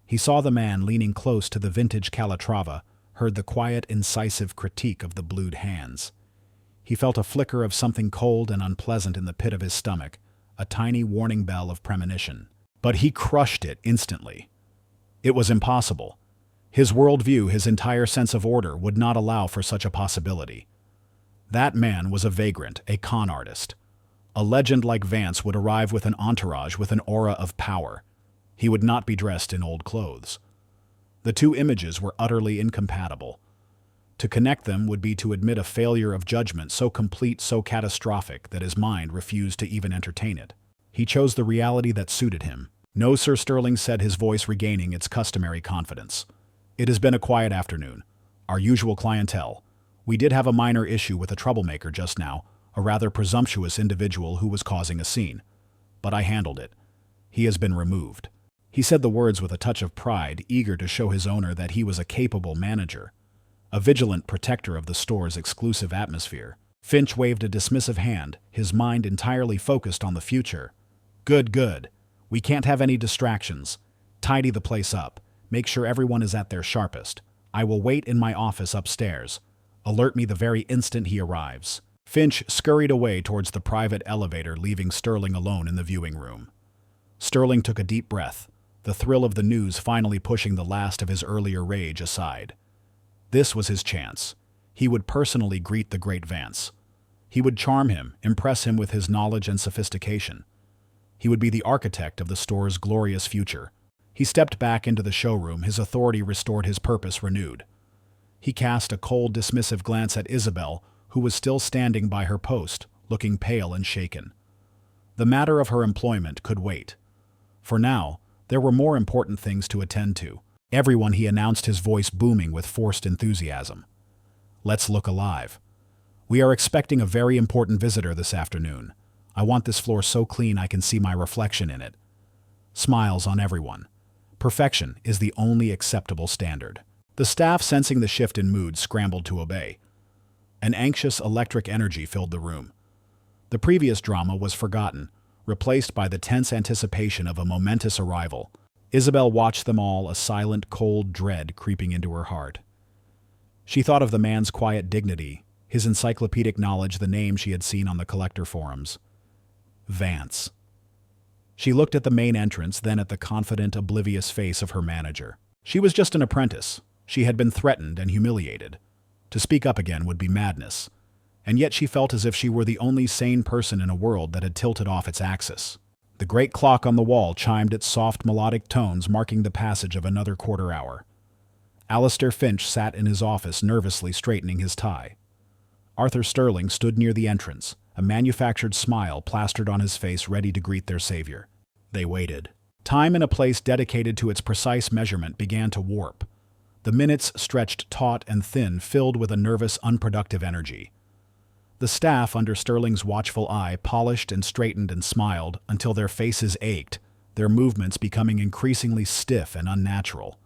S1: He saw the man leaning close to the vintage Calatrava, heard the quiet, incisive critique of the blued hands. He felt a flicker of something cold and unpleasant in the pit of his stomach, a tiny warning bell of premonition. But he crushed it instantly. It was impossible. His worldview, his entire sense of order, would not allow for such a possibility. That man was a vagrant, a con artist. A legend like Vance would arrive with an entourage, with an aura of power. He would not be dressed in old clothes. The two images were utterly incompatible. To connect them would be to admit a failure of judgment so complete, so catastrophic, that his mind refused to even entertain it. He chose the reality that suited him. No, Sir, Sterling said, his voice regaining its customary confidence. It has been a quiet afternoon. Our usual clientele. We did have a minor issue with a troublemaker just now, a rather presumptuous individual who was causing a scene. But I handled it. He has been removed. He said the words with a touch of pride, eager to show his owner that he was a capable manager, a vigilant protector of the store's exclusive atmosphere. Finch waved a dismissive hand, his mind entirely focused on the future. Good, good. We can't have any distractions. Tidy the place up. Make sure everyone is at their sharpest. I will wait in my office upstairs. Alert me the very instant he arrives. Finch scurried away towards the private elevator, leaving Sterling alone in the viewing room. Sterling took a deep breath, the thrill of the news finally pushing the last of his earlier rage aside. This was his chance. He would personally greet the great Vance. He would charm him, impress him with his knowledge and sophistication. He would be the architect of the store's glorious future. He stepped back into the showroom, his authority restored, his purpose renewed. He cast a cold, dismissive glance at Isabel, who was still standing by her post, looking pale and shaken. The matter of her employment could wait. For now, there were more important things to attend to. Everyone, he announced, his voice booming with forced enthusiasm. Let's look alive. We are expecting a very important visitor this afternoon. I want this floor so clean I can see my reflection in it. Smiles on everyone. Perfection is the only acceptable standard. The staff, sensing the shift in mood, scrambled to obey. An anxious electric energy filled the room. The previous drama was forgotten, replaced by the tense anticipation of a momentous arrival. Isabel watched them all, a silent, cold dread creeping into her heart. She thought of the man's quiet dignity, his encyclopedic knowledge, the name she had seen on the collector forums. Vance. She looked at the main entrance, then at the confident, oblivious face of her manager. She was just an apprentice. She had been threatened and humiliated. To speak up again would be madness. And yet she felt as if she were the only sane person in a world that had tilted off its axis. The great clock on the wall chimed its soft melodic tones, marking the passage of another quarter hour. Alistair Finch sat in his office, nervously straightening his tie. Arthur Sterling stood near the entrance, a manufactured smile plastered on his face, ready to greet their savior. They waited. Time in a place dedicated to its precise measurement began to warp. The minutes stretched taut and thin, filled with a nervous, unproductive energy. The staff, under Sterling's watchful eye, polished and straightened and smiled until their faces ached, their movements becoming increasingly stiff and unnatural.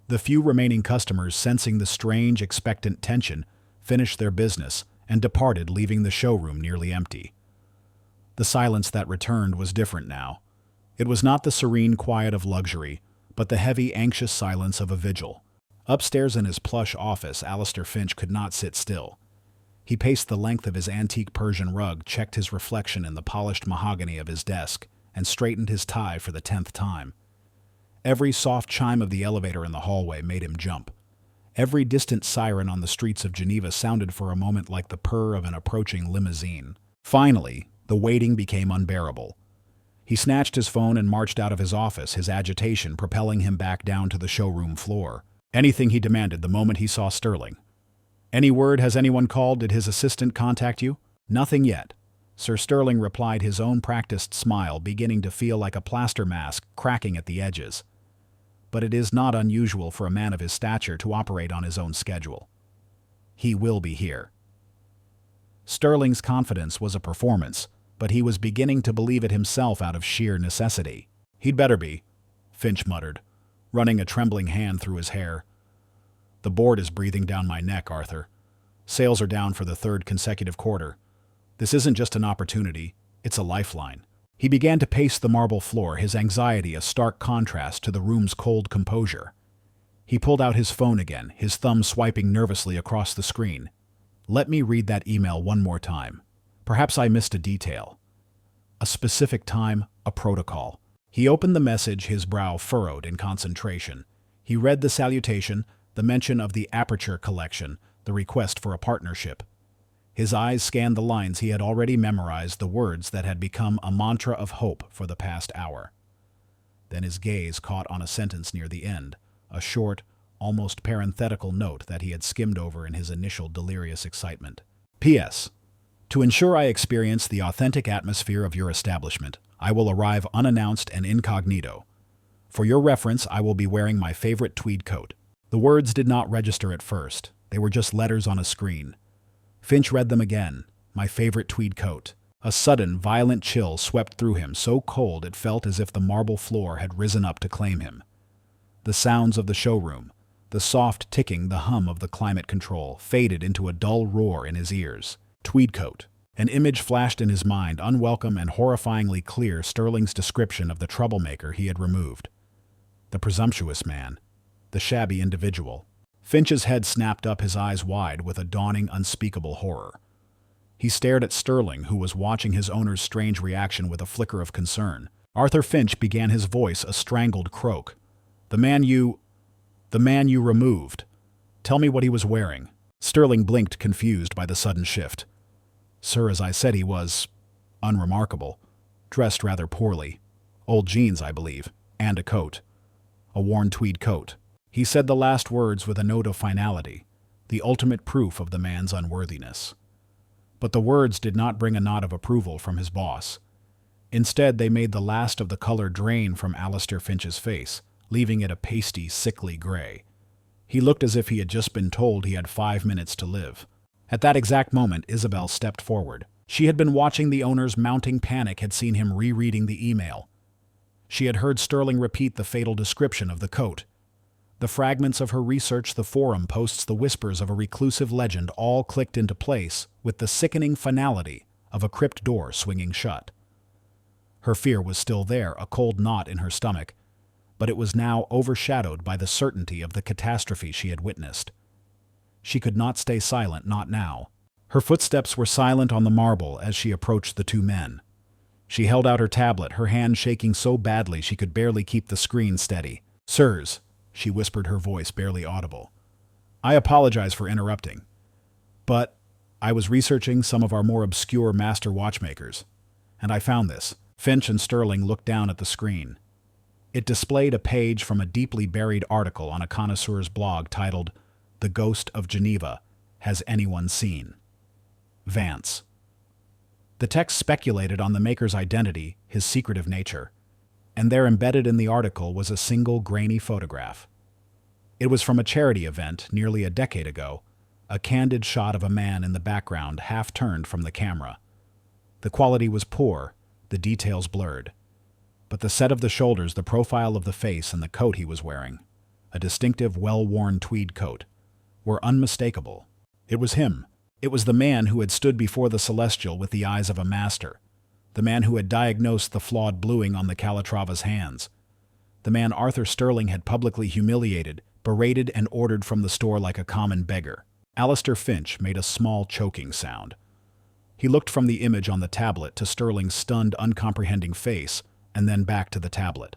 S1: The few remaining customers, sensing the strange, expectant tension, finished their business and departed, leaving the showroom nearly empty. The silence that returned was different now. It was not the serene quiet of luxury, but the heavy, anxious silence of a vigil. Upstairs in his plush office, Alistair Finch could not sit still. He paced the length of his antique Persian rug, checked his reflection in the polished mahogany of his desk, and straightened his tie for the 10th time. Every soft chime of the elevator in the hallway made him jump. Every distant siren on the streets of Geneva sounded for a moment like the purr of an approaching limousine. Finally, the waiting became unbearable. He snatched his phone and marched out of his office, his agitation propelling him back down to the showroom floor. Anything, he demanded the moment he saw Sterling. "Any word? Has anyone called? Did his assistant contact you?" "Nothing yet," Sir Sterling replied, his own practiced smile beginning to feel like a plaster mask cracking at the edges. But it is not unusual for a man of his stature to operate on his own schedule. He will be here. Sterling's confidence was a performance, but he was beginning to believe it himself out of sheer necessity. "He'd better be," Finch muttered, running a trembling hand through his hair. "The board is breathing down my neck, Arthur. Sales are down for the 3rd consecutive quarter. This isn't just an opportunity, it's a lifeline." He began to pace the marble floor, his anxiety a stark contrast to the room's cold composure. He pulled out his phone again, his thumb swiping nervously across the screen. "Let me read that email one more time. Perhaps I missed a detail. A specific time, a protocol." He opened the message, his brow furrowed in concentration. He read the salutation, the mention of the Aperture collection, the request for a partnership. His eyes scanned the lines he had already memorized, the words that had become a mantra of hope for the past hour. Then his gaze caught on a sentence near the end, a short, almost parenthetical note that he had skimmed over in his initial delirious excitement. "P.S. To ensure I experience the authentic atmosphere of your establishment, I will arrive unannounced and incognito. For your reference, I will be wearing my favorite tweed coat." The words did not register at first. They were just letters on a screen. Finch read them again. "My favorite tweed coat." A sudden, violent chill swept through him, so cold it felt as if the marble floor had risen up to claim him. The sounds of the showroom, the soft ticking, the hum of the climate control, faded into a dull roar in his ears. Tweed coat. An image flashed in his mind, unwelcome and horrifyingly clear, Sterling's description of the troublemaker he had removed. The presumptuous man. The shabby individual. Finch's head snapped up, his eyes wide with a dawning, unspeakable horror. He stared at Sterling, who was watching his owner's strange reaction with a flicker of concern. "Arthur Finch," began, his voice a strangled croak. The man you removed. Tell me what he was wearing." Sterling blinked, confused by the sudden shift. "Sir, as I said, he was unremarkable. Dressed rather poorly. Old jeans, I believe, and a coat. A worn tweed coat." He said the last words with a note of finality, the ultimate proof of the man's unworthiness. But the words did not bring a nod of approval from his boss. Instead, they made the last of the color drain from Alistair Finch's face, leaving it a pasty, sickly gray. He looked as if he had just been told he had 5 minutes to live. At that exact moment, Isabel stepped forward. She had been watching the owner's mounting panic, had seen him rereading the email. She had heard Sterling repeat the fatal description of the coat. The fragments of her research, the forum posts, the whispers of a reclusive legend all clicked into place with the sickening finality of a crypt door swinging shut. Her fear was still there, a cold knot in her stomach, but it was now overshadowed by the certainty of the catastrophe she had witnessed. She could not stay silent, not now. Her footsteps were silent on the marble as she approached the two men. She held out her tablet, her hand shaking so badly she could barely keep the screen steady. "Sirs," she whispered, her voice barely audible. "I apologize for interrupting, but I was researching some of our more obscure master watchmakers, and I found this." Finch and Sterling looked down at the screen. It displayed a page from a deeply buried article on a connoisseur's blog titled, "The Ghost of Geneva. Has Anyone Seen?" Vance. The text speculated on the maker's identity, his secretive nature, and there embedded in the article was a single grainy photograph. It was from a charity event nearly a decade ago, a candid shot of a man in the background half turned from the camera. The quality was poor, the details blurred, but the set of the shoulders, the profile of the face, and the coat he was wearing, a distinctive, well-worn tweed coat, were unmistakable. It was him. It was the man who had stood before the Celestial with the eyes of a master, the man who had diagnosed the flawed bluing on the Calatrava's hands, the man Arthur Sterling had publicly humiliated, berated, and ordered from the store like a common beggar. Alistair Finch made a small choking sound. He looked from the image on the tablet to Sterling's stunned, uncomprehending face, and then back to the tablet.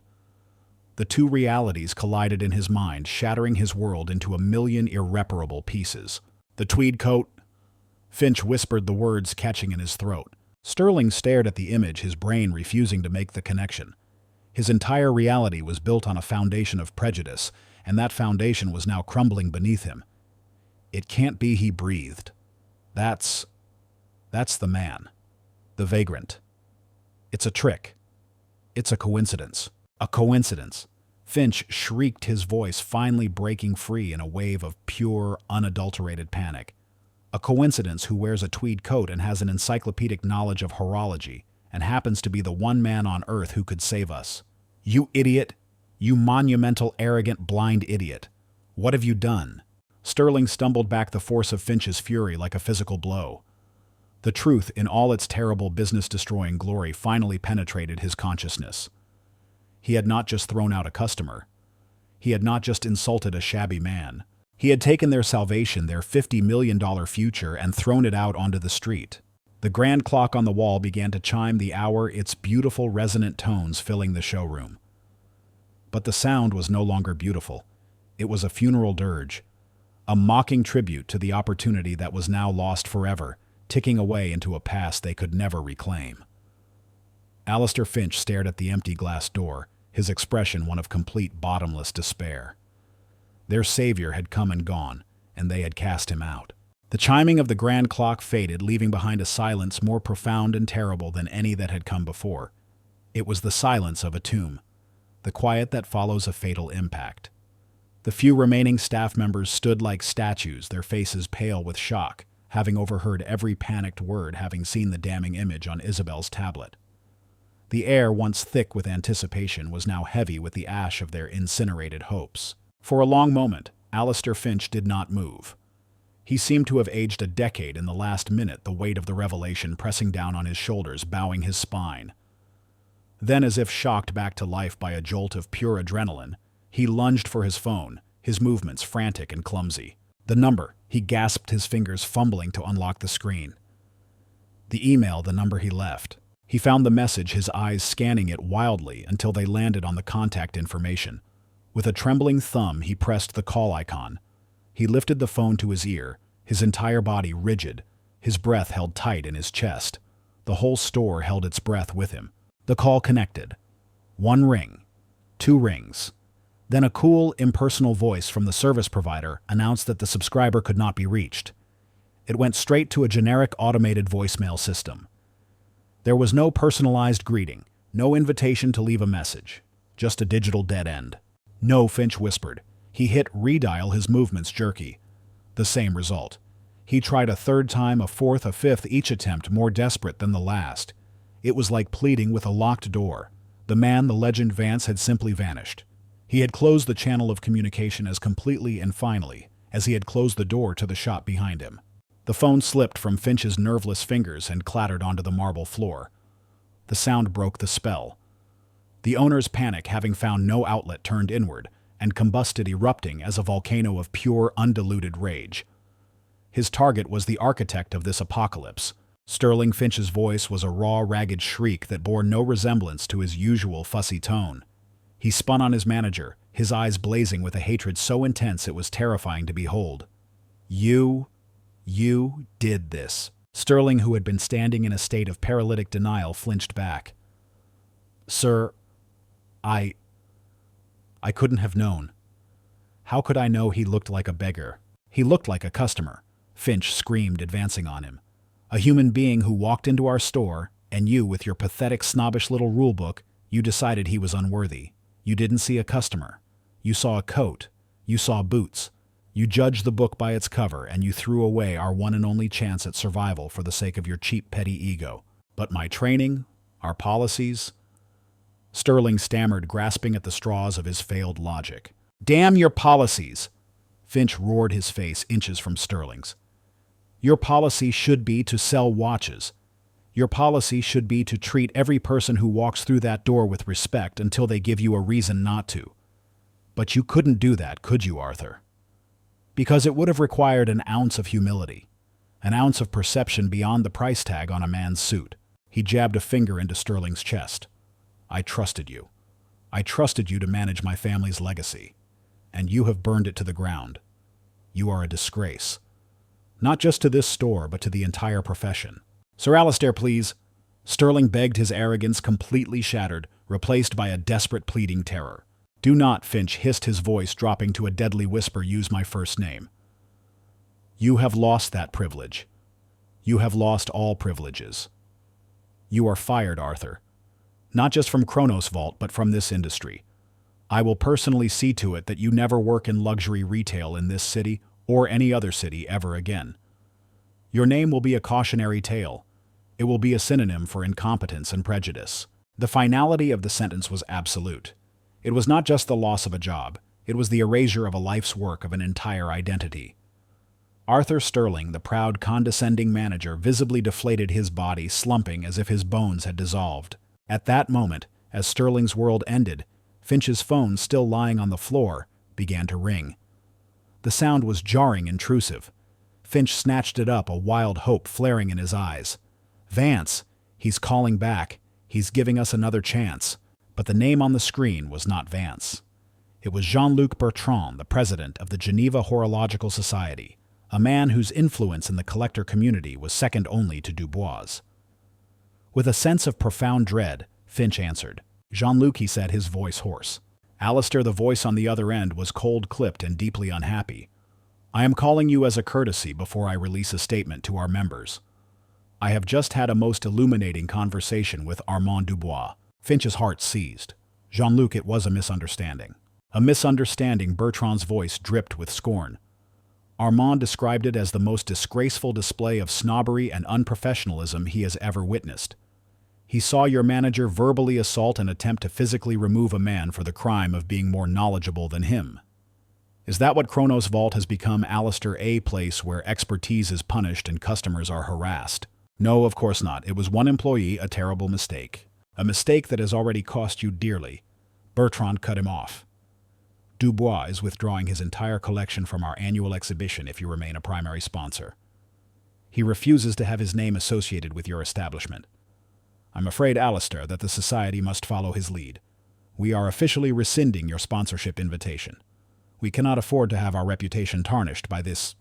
S1: The two realities collided in his mind, shattering his world into a million irreparable pieces. "The tweed coat," Finch whispered, the words catching in his throat. Sterling stared at the image, his brain refusing to make the connection. His entire reality was built on a foundation of prejudice, and that foundation was now crumbling beneath him. "It can't be," he breathed. That's the man. The vagrant. It's a trick. It's a coincidence. A coincidence." Finch shrieked, his voice finally breaking free in a wave of pure, unadulterated panic. "A coincidence who wears a tweed coat and has an encyclopedic knowledge of horology and happens to be the one man on Earth who could save us. You idiot! You monumental, arrogant, blind idiot! What have you done?" Sterling stumbled back, the force of Finch's fury like a physical blow. The truth, in all its terrible, business-destroying glory, finally penetrated his consciousness. He had not just thrown out a customer. He had not just insulted a shabby man. He had taken their salvation, their $50 million future, and thrown it out onto the street. The grand clock on the wall began to chime the hour, its beautiful resonant tones filling the showroom. But the sound was no longer beautiful. It was a funeral dirge, a mocking tribute to the opportunity that was now lost forever, ticking away into a past they could never reclaim. Alistair Finch stared at the empty glass door, his expression one of complete, bottomless despair. Their savior had come and gone, and they had cast him out. The chiming of the grand clock faded, leaving behind a silence more profound and terrible than any that had come before. It was the silence of a tomb, the quiet that follows a fatal impact. The few remaining staff members stood like statues, their faces pale with shock, having overheard every panicked word, having seen the damning image on Isabel's tablet. The air, once thick with anticipation, was now heavy with the ash of their incinerated hopes. For a long moment, Alistair Finch did not move. He seemed to have aged a decade in the last minute, the weight of the revelation pressing down on his shoulders, bowing his spine. Then, as if shocked back to life by a jolt of pure adrenaline, he lunged for his phone, his movements frantic and clumsy. The number, he gasped, his fingers fumbling to unlock the screen. The email, the number he left. He found the message, his eyes scanning it wildly until they landed on the contact information. With a trembling thumb, he pressed the call icon. He lifted the phone to his ear, his entire body rigid, his breath held tight in his chest. The whole store held its breath with him. The call connected. 1 ring. 2 rings. Then a cool, impersonal voice from the service provider announced that the subscriber could not be reached. It went straight to a generic automated voicemail system. There was no personalized greeting, no invitation to leave a message, just a digital dead end. "No," Finch whispered. He hit redial, his movements jerky. The same result. He tried a third time, a fourth, a fifth, each attempt more desperate than the last. It was like pleading with a locked door. The man, the legend Vance, had simply vanished. He had closed the channel of communication as completely and finally as he had closed the door to the shop behind him. The phone slipped from Finch's nerveless fingers and clattered onto the marble floor. The sound broke the spell. The owner's panic, having found no outlet, turned inward and combusted, erupting as a volcano of pure, undiluted rage. His target was the architect of this apocalypse. Sterling Finch's voice was a raw, ragged shriek that bore no resemblance to his usual fussy tone. He spun on his manager, his eyes blazing with a hatred so intense it was terrifying to behold. You did this." Sterling, who had been standing in a state of paralytic denial, flinched back. "Sir, I couldn't have known. How could I know he looked like a beggar? He looked like a customer," Finch screamed, advancing on him. "A human being who walked into our store, and you, with your pathetic, snobbish little rulebook, you decided he was unworthy. You didn't see a customer. You saw a coat. You saw boots. You judged the book by its cover, and you threw away our one and only chance at survival for the sake of your cheap, petty ego. But my training, our policies—" Sterling stammered, grasping at the straws of his failed logic. "Damn your policies!" Finch roared, his face inches from Sterling's. "Your policy should be to sell watches. Your policy should be to treat every person who walks through that door with respect until they give you a reason not to. But you couldn't do that, could you, Arthur? Because it would have required an ounce of humility, an ounce of perception beyond the price tag on a man's suit." He jabbed a finger into Sterling's chest. "I trusted you. I trusted you to manage my family's legacy, and you have burned it to the ground. You are a disgrace. Not just to this store, but to the entire profession." "Sir Alistair, please." Sterling begged, his arrogance completely shattered, replaced by a desperate, pleading terror. "Do not," Finch hissed, his voice dropping to a deadly whisper, "use my first name. You have lost that privilege. You have lost all privileges. You are fired, Arthur. Not just from Kronos Vault, but from this industry. I will personally see to it that you never work in luxury retail in this city or any other city ever again. Your name will be a cautionary tale. It will be a synonym for incompetence and prejudice." The finality of the sentence was absolute. It was not just the loss of a job. It was the erasure of a life's work, of an entire identity. Arthur Sterling, the proud, condescending manager, visibly deflated, his body slumping as if his bones had dissolved. At that moment, as Sterling's world ended, Finch's phone, still lying on the floor, began to ring. The sound was jarring, intrusive. Finch snatched it up, a wild hope flaring in his eyes. "Vance! He's calling back. He's giving us another chance." But the name on the screen was not Vance. It was Jean-Luc Bertrand, the president of the Geneva Horological Society, a man whose influence in the collector community was second only to Dubois'. With a sense of profound dread, Finch answered. "Jean-Luc," he said, his voice hoarse. Alistair, the voice on the other end, was cold-clipped and deeply unhappy. "I am calling you as a courtesy before I release a statement to our members. I have just had a most illuminating conversation with Armand Dubois." Finch's heart seized. "Jean-Luc, it was a misunderstanding." "A misunderstanding," Bertrand's voice dripped with scorn. "Armand described it as the most disgraceful display of snobbery and unprofessionalism he has ever witnessed. He saw your manager verbally assault and attempt to physically remove a man for the crime of being more knowledgeable than him. Is that what Kronos Vault has become, Alistair, a place where expertise is punished and customers are harassed?" "No, of course not. It was one employee, a terrible mistake. A mistake that has already cost you dearly." Bertrand cut him off. "Dubois is withdrawing his entire collection from our annual exhibition if you remain a primary sponsor. He refuses to have his name associated with your establishment. I'm afraid, Alistair, that the Society must follow his lead. We are officially rescinding your sponsorship invitation. We cannot afford to have our reputation tarnished by this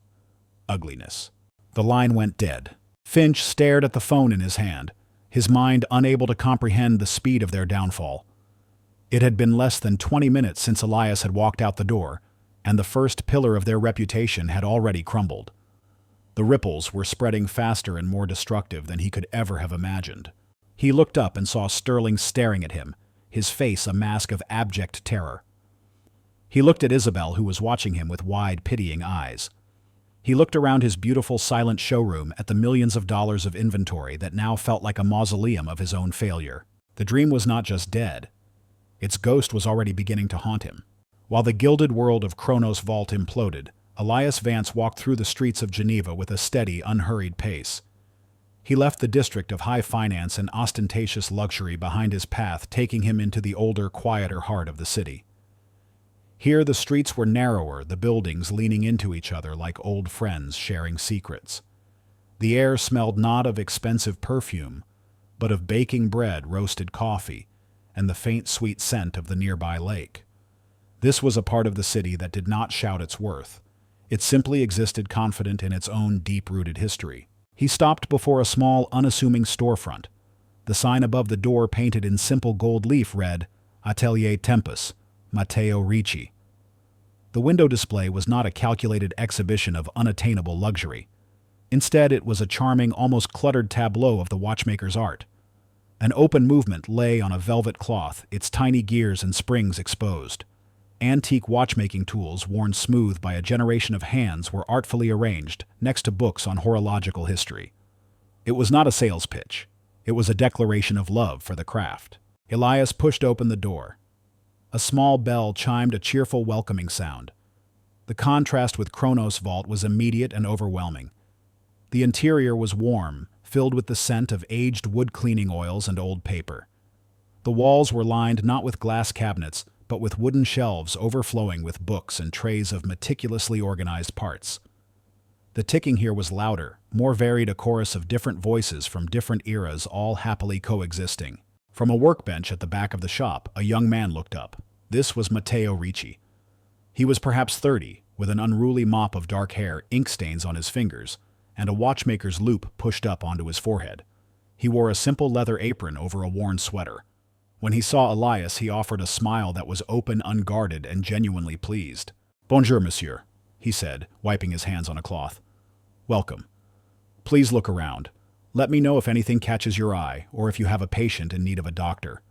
S1: ugliness." The line went dead. Finch stared at the phone in his hand, his mind unable to comprehend the speed of their downfall. It had been less than 20 minutes since Elias had walked out the door, and the first pillar of their reputation had already crumbled. The ripples were spreading faster and more destructive than he could ever have imagined. He looked up and saw Sterling staring at him, his face a mask of abject terror. He looked at Isabel, who was watching him with wide, pitying eyes. He looked around his beautiful, silent showroom at the millions of dollars of inventory that now felt like a mausoleum of his own failure. The dream was not just dead. Its ghost was already beginning to haunt him. While the gilded world of Kronos Vault imploded, Elias Vance walked through the streets of Geneva with a steady, unhurried pace. He left the district of high finance and ostentatious luxury behind his path, taking him into the older, quieter heart of the city. Here the streets were narrower, the buildings leaning into each other like old friends sharing secrets. The air smelled not of expensive perfume, but of baking bread, roasted coffee, and the faint sweet scent of the nearby lake. This was a part of the city that did not shout its worth. It simply existed, confident in its own deep-rooted history. He stopped before a small, unassuming storefront. The sign above the door, painted in simple gold leaf, read, Atelier Tempus, Matteo Ricci. The window display was not a calculated exhibition of unattainable luxury. Instead, it was a charming, almost cluttered tableau of the watchmaker's art. An open movement lay on a velvet cloth, its tiny gears and springs exposed. Antique watchmaking tools, worn smooth by a generation of hands, were artfully arranged next to books on horological history. It was not a sales pitch. It was a declaration of love for the craft. Elias pushed open the door. A small bell chimed a cheerful, welcoming sound. The contrast with Kronos' vault was immediate and overwhelming. The interior was warm, filled with the scent of aged wood cleaning oils and old paper. The walls were lined not with glass cabinets, but with wooden shelves overflowing with books and trays of meticulously organized parts. The ticking here was louder, more varied, a chorus of different voices from different eras, all happily coexisting. From a workbench at the back of the shop, a young man looked up. This was Matteo Ricci. He was perhaps 30, with an unruly mop of dark hair, ink stains on his fingers, and a watchmaker's loop pushed up onto his forehead. He wore a simple leather apron over a worn sweater. When he saw Elias, he offered a smile that was open, unguarded, and genuinely pleased. "Bonjour, monsieur," he said, wiping his hands on a cloth. "Welcome. Please look around. Let me know if anything catches your eye, or if you have a patient in need of a doctor."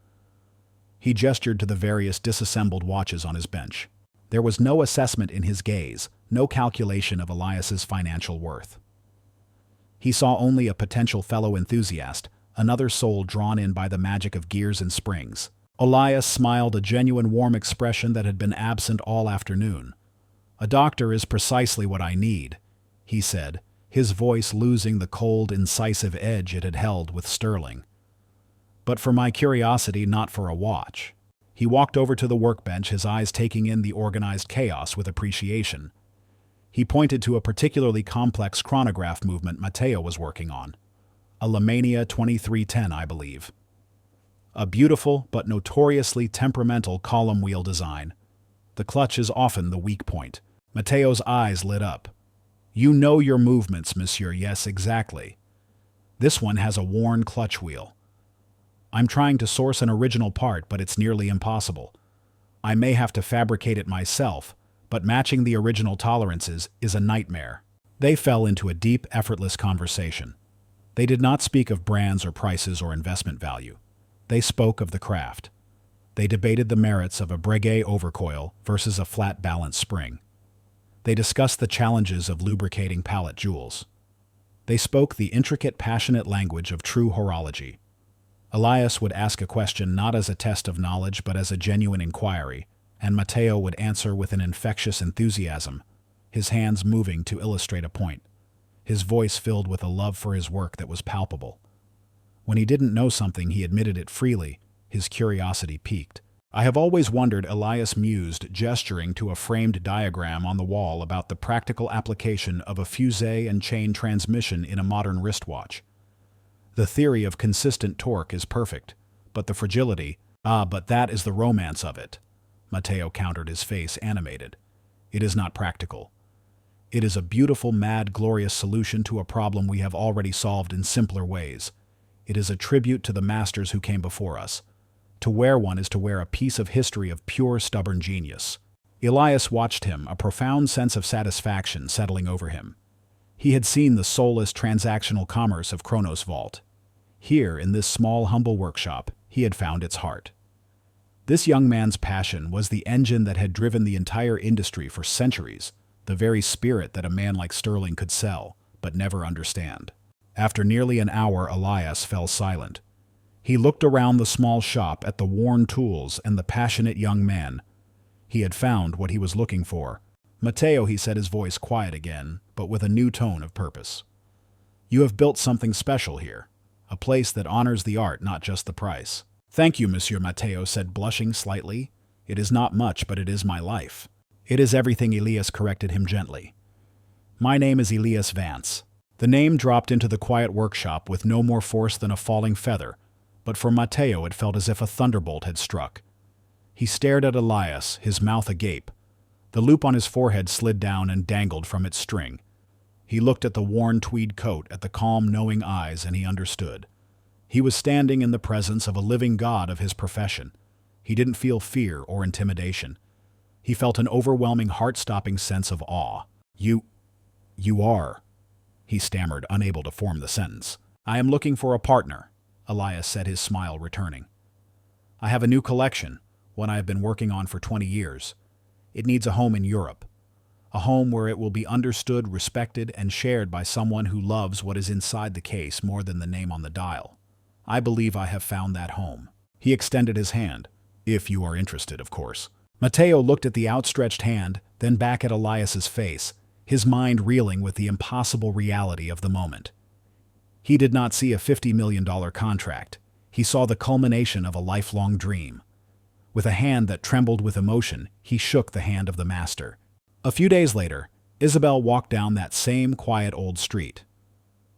S1: He gestured to the various disassembled watches on his bench. There was no assessment in his gaze, no calculation of Elias's financial worth. He saw only a potential fellow enthusiast, another soul drawn in by the magic of gears and springs. Elias smiled, a genuine warm expression that had been absent all afternoon. "A doctor is precisely what I need," he said, his voice losing the cold, incisive edge it had held with Sterling. "But for my curiosity, not for a watch." He walked over to the workbench, his eyes taking in the organized chaos with appreciation. He pointed to a particularly complex chronograph movement Matteo was working on. A Lamania 2310, I believe. A beautiful but notoriously temperamental column wheel design. The clutch is often the weak point. Matteo's eyes lit up. "You know your movements, monsieur." "Yes, exactly. This one has a worn clutch wheel. I'm trying to source an original part, but it's nearly impossible. I may have to fabricate it myself, but matching the original tolerances is a nightmare." They fell into a deep, effortless conversation. They did not speak of brands or prices or investment value. They spoke of the craft. They debated the merits of a Breguet overcoil versus a flat balance spring. They discussed the challenges of lubricating pallet jewels. They spoke the intricate, passionate language of true horology. Elias would ask a question not as a test of knowledge but as a genuine inquiry, and Matteo would answer with an infectious enthusiasm, his hands moving to illustrate a point, his voice filled with a love for his work that was palpable. When he didn't know something, he admitted it freely, his curiosity piqued. "I have always wondered," Elias mused, gesturing to a framed diagram on the wall, "about the practical application of a fusee and chain transmission in a modern wristwatch. The theory of consistent torque is perfect, but the fragility—" "Ah, but that is the romance of it," Matteo countered, his face animated. "It is not practical. It is a beautiful, mad, glorious solution to a problem we have already solved in simpler ways. It is a tribute to the masters who came before us. To wear one is to wear a piece of history of pure, stubborn genius." Elias watched him, a profound sense of satisfaction settling over him. He had seen the soulless transactional commerce of Kronos' vault. Here, in this small, humble workshop, he had found its heart. This young man's passion was the engine that had driven the entire industry for centuries, the very spirit that a man like Sterling could sell, but never understand. After nearly an hour, Elias fell silent. He looked around the small shop at the worn tools and the passionate young man. He had found what he was looking for. "Matteo," he said, his voice quiet again, but with a new tone of purpose. You have built something special here, a place that honors the art, not just the price. Thank you, Monsieur Matteo said, blushing slightly. It is not much, but it is my life. It is everything, Elias corrected him gently. My name is Elias Vance. The name dropped into the quiet workshop with no more force than a falling feather, but for Matteo it felt as if a thunderbolt had struck. He stared at Elias, his mouth agape. The loop on his forehead slid down and dangled from its string. He looked at the worn tweed coat, at the calm, knowing eyes, and he understood. He was standing in the presence of a living god of his profession. He didn't feel fear or intimidation. He felt an overwhelming, heart-stopping sense of awe. You are, he stammered, unable to form the sentence. I am looking for a partner, Elias said, his smile returning. I have a new collection, one I have been working on for 20 years. It needs a home in Europe. A home where it will be understood, respected, and shared by someone who loves what is inside the case more than the name on the dial. I believe I have found that home. He extended his hand. If you are interested, of course. Matteo looked at the outstretched hand, then back at Elias's face, his mind reeling with the impossible reality of the moment. He did not see a $50 million contract. He saw the culmination of a lifelong dream. With a hand that trembled with emotion, he shook the hand of the master. A few days later, Isabel walked down that same quiet old street.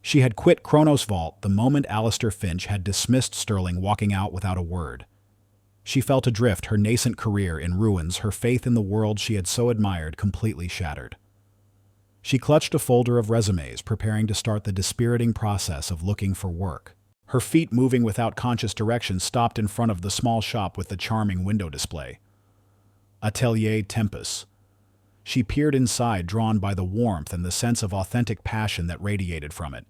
S1: She had quit Kronos Vault the moment Alistair Finch had dismissed Sterling, walking out without a word. She felt adrift, her nascent career in ruins, her faith in the world she had so admired completely shattered. She clutched a folder of resumes, preparing to start the dispiriting process of looking for work. Her feet, moving without conscious direction, stopped in front of the small shop with the charming window display. Atelier Tempus. She peered inside, drawn by the warmth and the sense of authentic passion that radiated from it.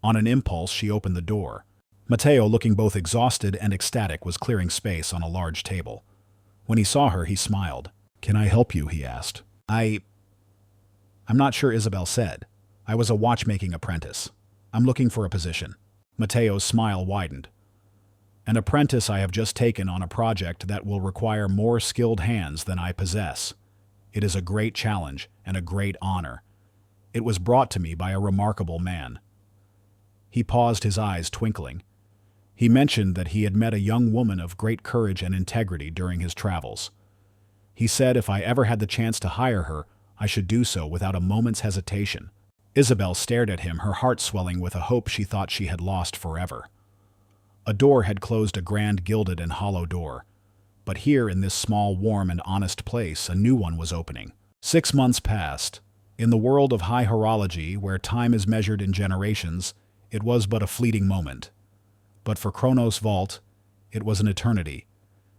S1: On an impulse, she opened the door. Matteo, looking both exhausted and ecstatic, was clearing space on a large table. When he saw her, he smiled. "Can I help you?" he asked. I'm not sure," Isabel said. "I was a watchmaking apprentice. I'm looking for a position." Matteo's smile widened. "An apprentice I have just taken on a project that will require more skilled hands than I possess. It is a great challenge and a great honor. It was brought to me by a remarkable man." He paused, his eyes twinkling. He mentioned that he had met a young woman of great courage and integrity during his travels. He said if I ever had the chance to hire her, I should do so without a moment's hesitation. Isabel stared at him, her heart swelling with a hope she thought she had lost forever. A door had closed, a grand gilded and hollow door. But here, in this small, warm, and honest place, a new one was opening. 6 months passed. In the world of high horology, where time is measured in generations, it was but a fleeting moment. But for Kronos Vault, it was an eternity,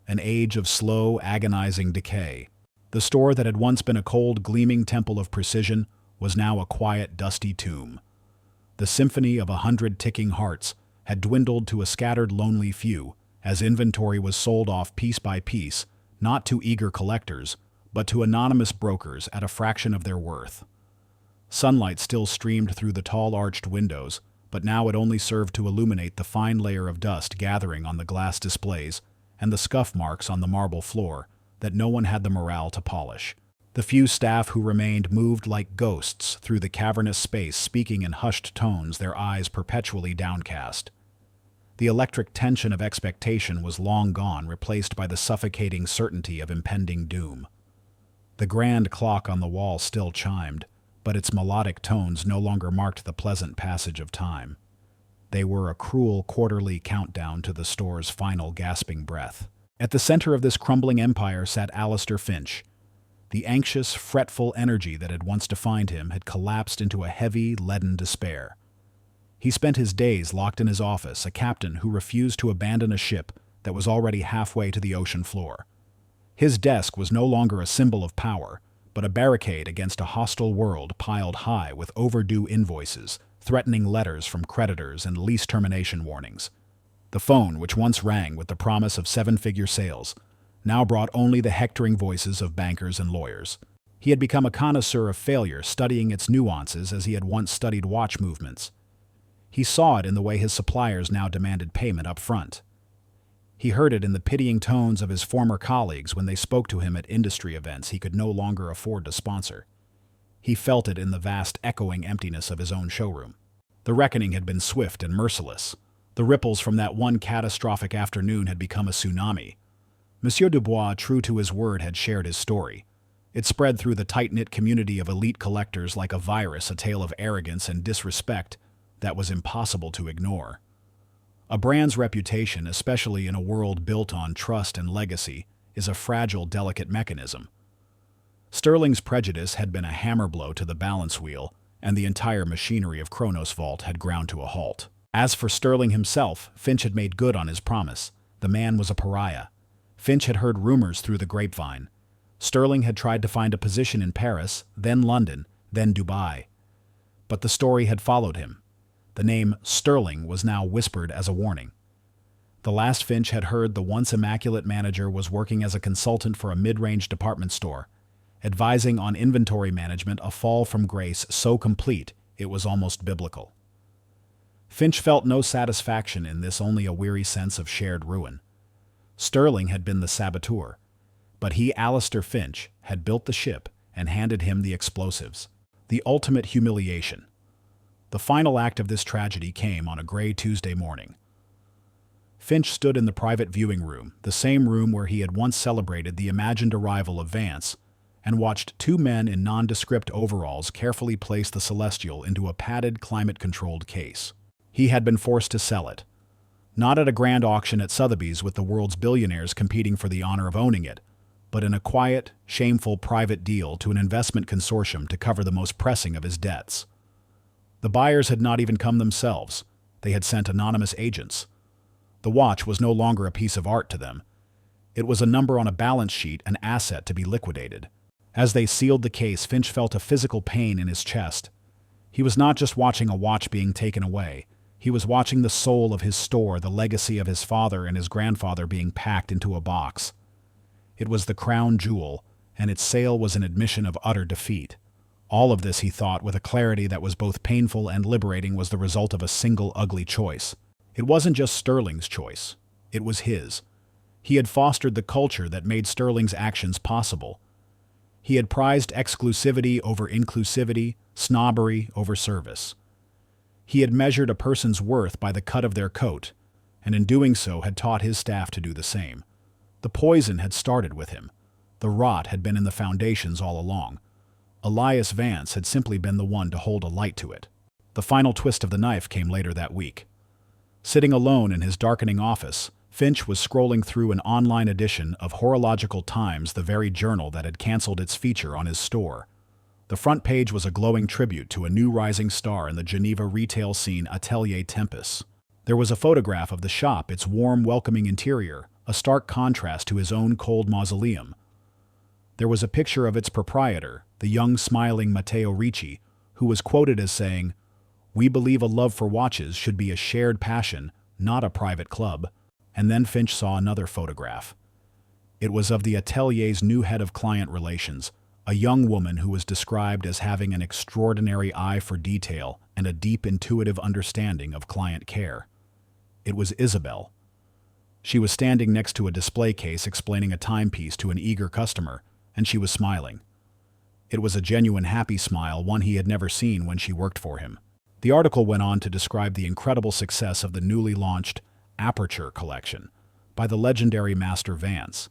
S1: an age of slow, agonizing decay. The store that had once been a cold, gleaming temple of precision was now a quiet, dusty tomb. The symphony of 100 ticking hearts had dwindled to a scattered, lonely few, as inventory was sold off piece by piece, not to eager collectors, but to anonymous brokers at a fraction of their worth. Sunlight still streamed through the tall arched windows, but now it only served to illuminate the fine layer of dust gathering on the glass displays and the scuff marks on the marble floor that no one had the morale to polish. The few staff who remained moved like ghosts through the cavernous space, speaking in hushed tones, their eyes perpetually downcast. The electric tension of expectation was long gone, replaced by the suffocating certainty of impending doom. The grand clock on the wall still chimed, but its melodic tones no longer marked the pleasant passage of time. They were a cruel quarterly countdown to the store's final gasping breath. At the center of this crumbling empire sat Alistair Finch. The anxious, fretful energy that had once defined him had collapsed into a heavy, leaden despair. He spent his days locked in his office, a captain who refused to abandon a ship that was already halfway to the ocean floor. His desk was no longer a symbol of power, but a barricade against a hostile world piled high with overdue invoices, threatening letters from creditors, and lease termination warnings. The phone, which once rang with the promise of 7-figure sales, now brought only the hectoring voices of bankers and lawyers. He had become a connoisseur of failure, studying its nuances as he had once studied watch movements. He saw it in the way his suppliers now demanded payment up front. He heard it in the pitying tones of his former colleagues when they spoke to him at industry events he could no longer afford to sponsor. He felt it in the vast, echoing emptiness of his own showroom. The reckoning had been swift and merciless. The ripples from that one catastrophic afternoon had become a tsunami. Monsieur Dubois, true to his word, had shared his story. It spread through the tight-knit community of elite collectors like a virus, a tale of arrogance and disrespect that was impossible to ignore. A brand's reputation, especially in a world built on trust and legacy, is a fragile, delicate mechanism. Sterling's prejudice had been a hammer blow to the balance wheel, and the entire machinery of Kronos Vault had ground to a halt. As for Sterling himself, Finch had made good on his promise. The man was a pariah. Finch had heard rumors through the grapevine. Sterling had tried to find a position in Paris, then London, then Dubai. But the story had followed him. The name Sterling was now whispered as a warning. The last Finch had heard, the once immaculate manager was working as a consultant for a mid-range department store, advising on inventory management, a fall from grace so complete it was almost biblical. Finch felt no satisfaction in this, only a weary sense of shared ruin. Sterling had been the saboteur, but he, Alistair Finch, had built the ship and handed him the explosives. The ultimate humiliation. The final act of this tragedy came on a gray Tuesday morning. Finch stood in the private viewing room, the same room where he had once celebrated the imagined arrival of Vance, and watched two men in nondescript overalls carefully place the Celestial into a padded, climate-controlled case. He had been forced to sell it. Not at a grand auction at Sotheby's with the world's billionaires competing for the honor of owning it, but in a quiet, shameful private deal to an investment consortium to cover the most pressing of his debts. The buyers had not even come themselves. They had sent anonymous agents. The watch was no longer a piece of art to them. It was a number on a balance sheet, an asset to be liquidated. As they sealed the case, Finch felt a physical pain in his chest. He was not just watching a watch being taken away. He was watching the soul of his store, the legacy of his father and his grandfather, being packed into a box. It was the crown jewel, and its sale was an admission of utter defeat. All of this, he thought with a clarity that was both painful and liberating, was the result of a single ugly choice. It wasn't just Sterling's choice. It was his. He had fostered the culture that made Sterling's actions possible. He had prized exclusivity over inclusivity, snobbery over service. He had measured a person's worth by the cut of their coat, and in doing so had taught his staff to do the same. The poison had started with him. The rot had been in the foundations all along. Elias Vance had simply been the one to hold a light to it. The final twist of the knife came later that week. Sitting alone in his darkening office, Finch was scrolling through an online edition of Horological Times, the very journal that had canceled its feature on his store. The front page was a glowing tribute to a new rising star in the Geneva retail scene, Atelier Tempest. There was a photograph of the shop, its warm, welcoming interior, a stark contrast to his own cold mausoleum. There was a picture of its proprietor, the young, smiling Matteo Ricci, who was quoted as saying, "We believe a love for watches should be a shared passion, not a private club." And then Finch saw another photograph. It was of the Atelier's new head of client relations, a young woman who was described as having an extraordinary eye for detail and a deep intuitive understanding of client care. It was Isabel. She was standing next to a display case explaining a timepiece to an eager customer, and she was smiling. It was a genuine happy smile, one he had never seen when she worked for him. The article went on to describe the incredible success of the newly launched Aperture collection by the legendary Master Vance.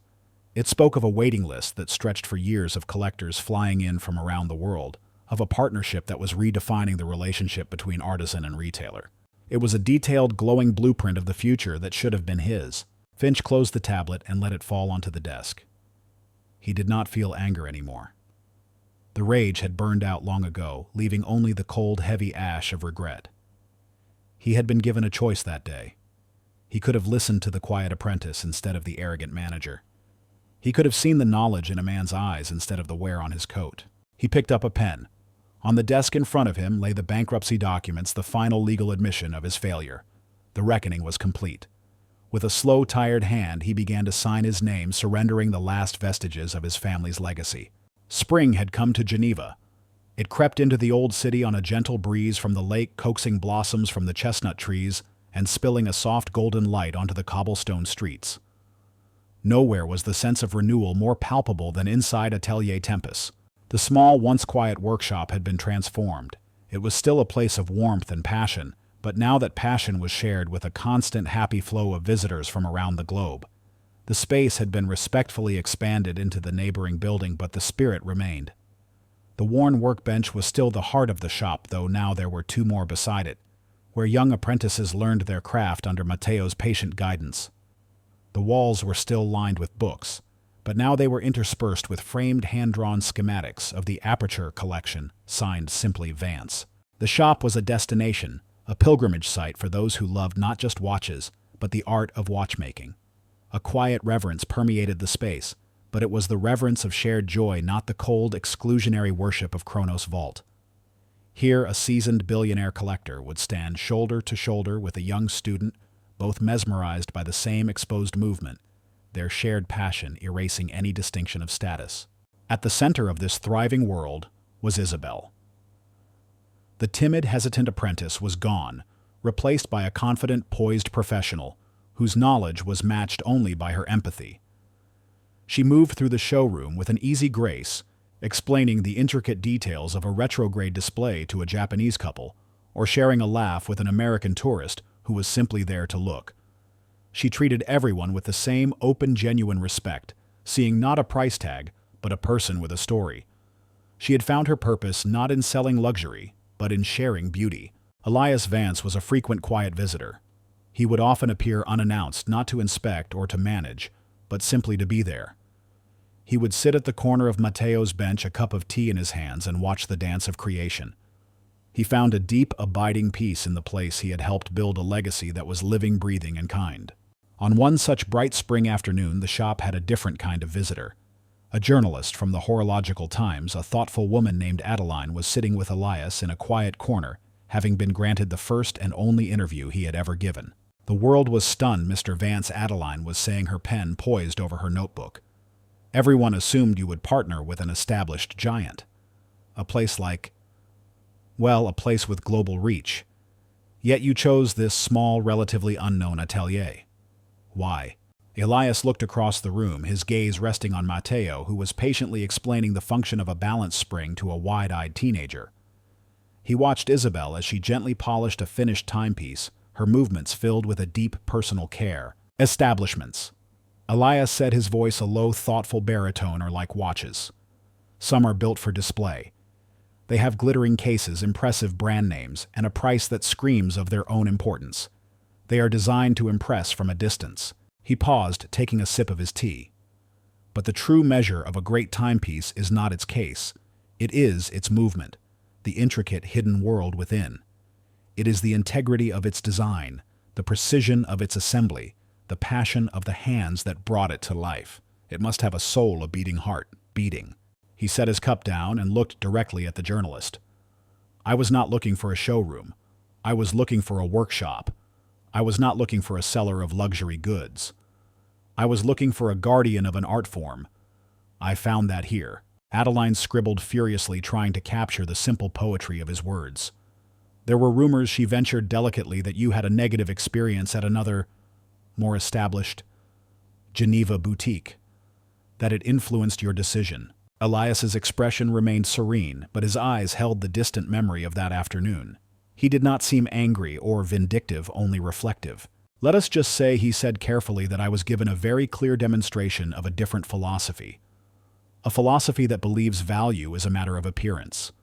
S1: It spoke of a waiting list that stretched for years, of collectors flying in from around the world, of a partnership that was redefining the relationship between artisan and retailer. It was a detailed, glowing blueprint of the future that should have been his. Finch closed the tablet and let it fall onto the desk. He did not feel anger anymore. The rage had burned out long ago, leaving only the cold, heavy ash of regret. He had been given a choice that day. He could have listened to the quiet apprentice instead of the arrogant manager. He could have seen the knowledge in a man's eyes instead of the wear on his coat. He picked up a pen. On the desk in front of him lay the bankruptcy documents, the final legal admission of his failure. The reckoning was complete. With a slow, tired hand, he began to sign his name, surrendering the last vestiges of his family's legacy. Spring had come to Geneva. It crept into the old city on a gentle breeze from the lake, coaxing blossoms from the chestnut trees and spilling a soft golden light onto the cobblestone streets. Nowhere was the sense of renewal more palpable than inside Atelier Tempest. The small, once quiet workshop had been transformed. It was still a place of warmth and passion, but now that passion was shared with a constant happy flow of visitors from around the globe. The space had been respectfully expanded into the neighboring building, but the spirit remained. The worn workbench was still the heart of the shop, though now there were two more beside it, where young apprentices learned their craft under Matteo's patient guidance. The walls were still lined with books, but now they were interspersed with framed hand-drawn schematics of the Aperture collection, signed simply Vance. The shop was a destination, a pilgrimage site for those who loved not just watches, but the art of watchmaking. A quiet reverence permeated the space, but it was the reverence of shared joy, not the cold, exclusionary worship of Kronos' vault. Here, a seasoned billionaire collector would stand shoulder to shoulder with a young student, both mesmerized by the same exposed movement, their shared passion erasing any distinction of status. At the center of this thriving world was Isabel. The timid, hesitant apprentice was gone, replaced by a confident, poised professional whose knowledge was matched only by her empathy. She moved through the showroom with an easy grace, explaining the intricate details of a retrograde display to a Japanese couple, or sharing a laugh with an American tourist who was simply there to look. She treated everyone with the same open, genuine respect, seeing not a price tag, but a person with a story. She had found her purpose not in selling luxury, but in sharing beauty. Elias Vance was a frequent quiet visitor. He would often appear unannounced, not to inspect or to manage, but simply to be there. He would sit at the corner of Matteo's bench, a cup of tea in his hands, and watch the dance of creation. He found a deep, abiding peace in the place he had helped build a legacy that was living, breathing, and kind. On one such bright spring afternoon, the shop had a different kind of visitor. A journalist from the Horological Times, a thoughtful woman named Adeline, was sitting with Elias in a quiet corner, having been granted the first and only interview he had ever given. The world was stunned, Mr. Vance, Adeline was saying, her pen poised over her notebook. Everyone assumed you would partner with an established giant. A place with global reach. Yet you chose this small, relatively unknown atelier. Why? Elias looked across the room, his gaze resting on Matteo, who was patiently explaining the function of a balance spring to a wide-eyed teenager. He watched Isabel as she gently polished a finished timepiece, her movements filled with a deep personal care. Establishments. Elias said, his voice a low, thoughtful baritone, are like watches. Some are built for display. They have glittering cases, impressive brand names, and a price that screams of their own importance. They are designed to impress from a distance. He paused, taking a sip of his tea. But the true measure of a great timepiece is not its case. It is its movement, the intricate hidden world within. It is the integrity of its design, the precision of its assembly, the passion of the hands that brought it to life. It must have a soul, a beating heart, beating. He set his cup down and looked directly at the journalist. I was not looking for a showroom. I was looking for a workshop. I was not looking for a seller of luxury goods. I was looking for a guardian of an art form. I found that here. Adeline scribbled furiously, trying to capture the simple poetry of his words. There were rumors, she ventured delicately, that you had a negative experience at another, more established, Geneva boutique, that it influenced your decision. Elias's expression remained serene, but his eyes held the distant memory of that afternoon. He did not seem angry or vindictive, only reflective. Let us just say, he said carefully, that I was given a very clear demonstration of a different philosophy. A philosophy that believes value is a matter of appearance,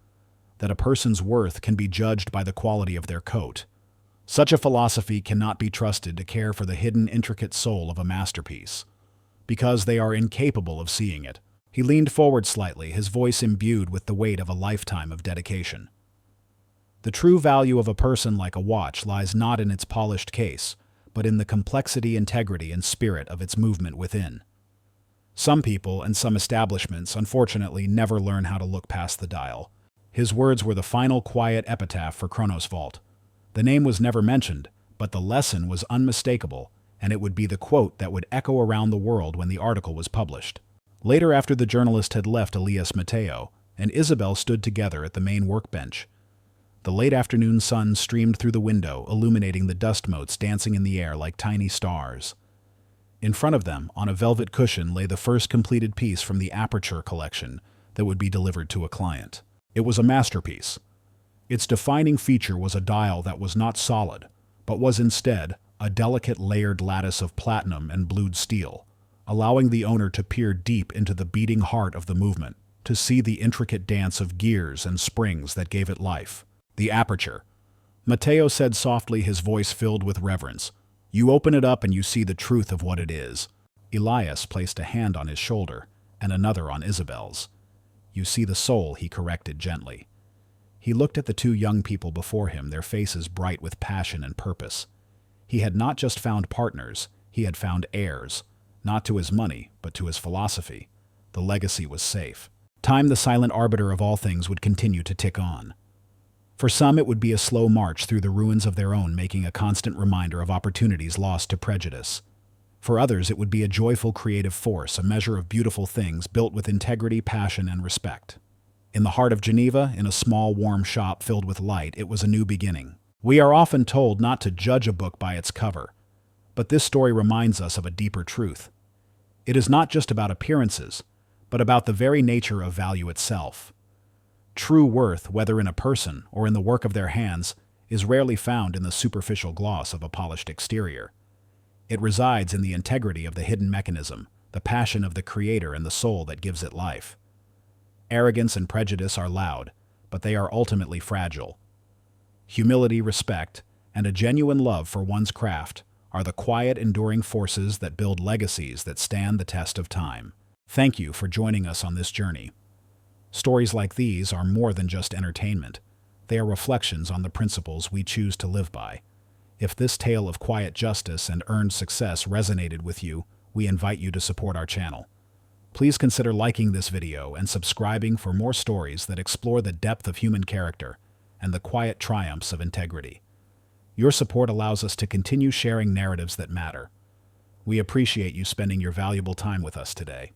S1: that a person's worth can be judged by the quality of their coat. Such a philosophy cannot be trusted to care for the hidden, intricate soul of a masterpiece, because they are incapable of seeing it. He leaned forward slightly, his voice imbued with the weight of a lifetime of dedication. The true value of a person like a watch lies not in its polished case, but in the complexity, integrity, and spirit of its movement within. Some people and some establishments, unfortunately, never learn how to look past the dial. His words were the final quiet epitaph for Kronos' vault. The name was never mentioned, but the lesson was unmistakable, and it would be the quote that would echo around the world when the article was published. Later, after the journalist had left, Elias, Matteo, and Isabel stood together at the main workbench. The late afternoon sun streamed through the window, illuminating the dust motes dancing in the air like tiny stars. In front of them, on a velvet cushion, lay the first completed piece from the Aperture collection that would be delivered to a client. It was a masterpiece. Its defining feature was a dial that was not solid, but was instead a delicate layered lattice of platinum and blued steel, allowing the owner to peer deep into the beating heart of the movement, to see the intricate dance of gears and springs that gave it life. The aperture. Matteo said softly, his voice filled with reverence. You open it up and you see the truth of what it is. Elias placed a hand on his shoulder and another on Isabel's. You see the soul, he corrected gently. He looked at the two young people before him, their faces bright with passion and purpose. He had not just found partners, he had found heirs, not to his money, but to his philosophy. The legacy was safe. Time, the silent arbiter of all things, would continue to tick on. For some, it would be a slow march through the ruins of their own, making a constant reminder of opportunities lost to prejudice. For others, it would be a joyful creative force, a measure of beautiful things built with integrity, passion, and respect. In the heart of Geneva, in a small, warm shop filled with light, it was a new beginning. We are often told not to judge a book by its cover, but this story reminds us of a deeper truth. It is not just about appearances, but about the very nature of value itself. True worth, whether in a person or in the work of their hands, is rarely found in the superficial gloss of a polished exterior. It resides in the integrity of the hidden mechanism, the passion of the creator, and the soul that gives it life. Arrogance and prejudice are loud, but they are ultimately fragile. Humility, respect, and a genuine love for one's craft are the quiet, enduring forces that build legacies that stand the test of time. Thank you for joining us on this journey. Stories like these are more than just entertainment. They are reflections on the principles we choose to live by. If this tale of quiet justice and earned success resonated with you, we invite you to support our channel. Please consider liking this video and subscribing for more stories that explore the depth of human character and the quiet triumphs of integrity. Your support allows us to continue sharing narratives that matter. We appreciate you spending your valuable time with us today.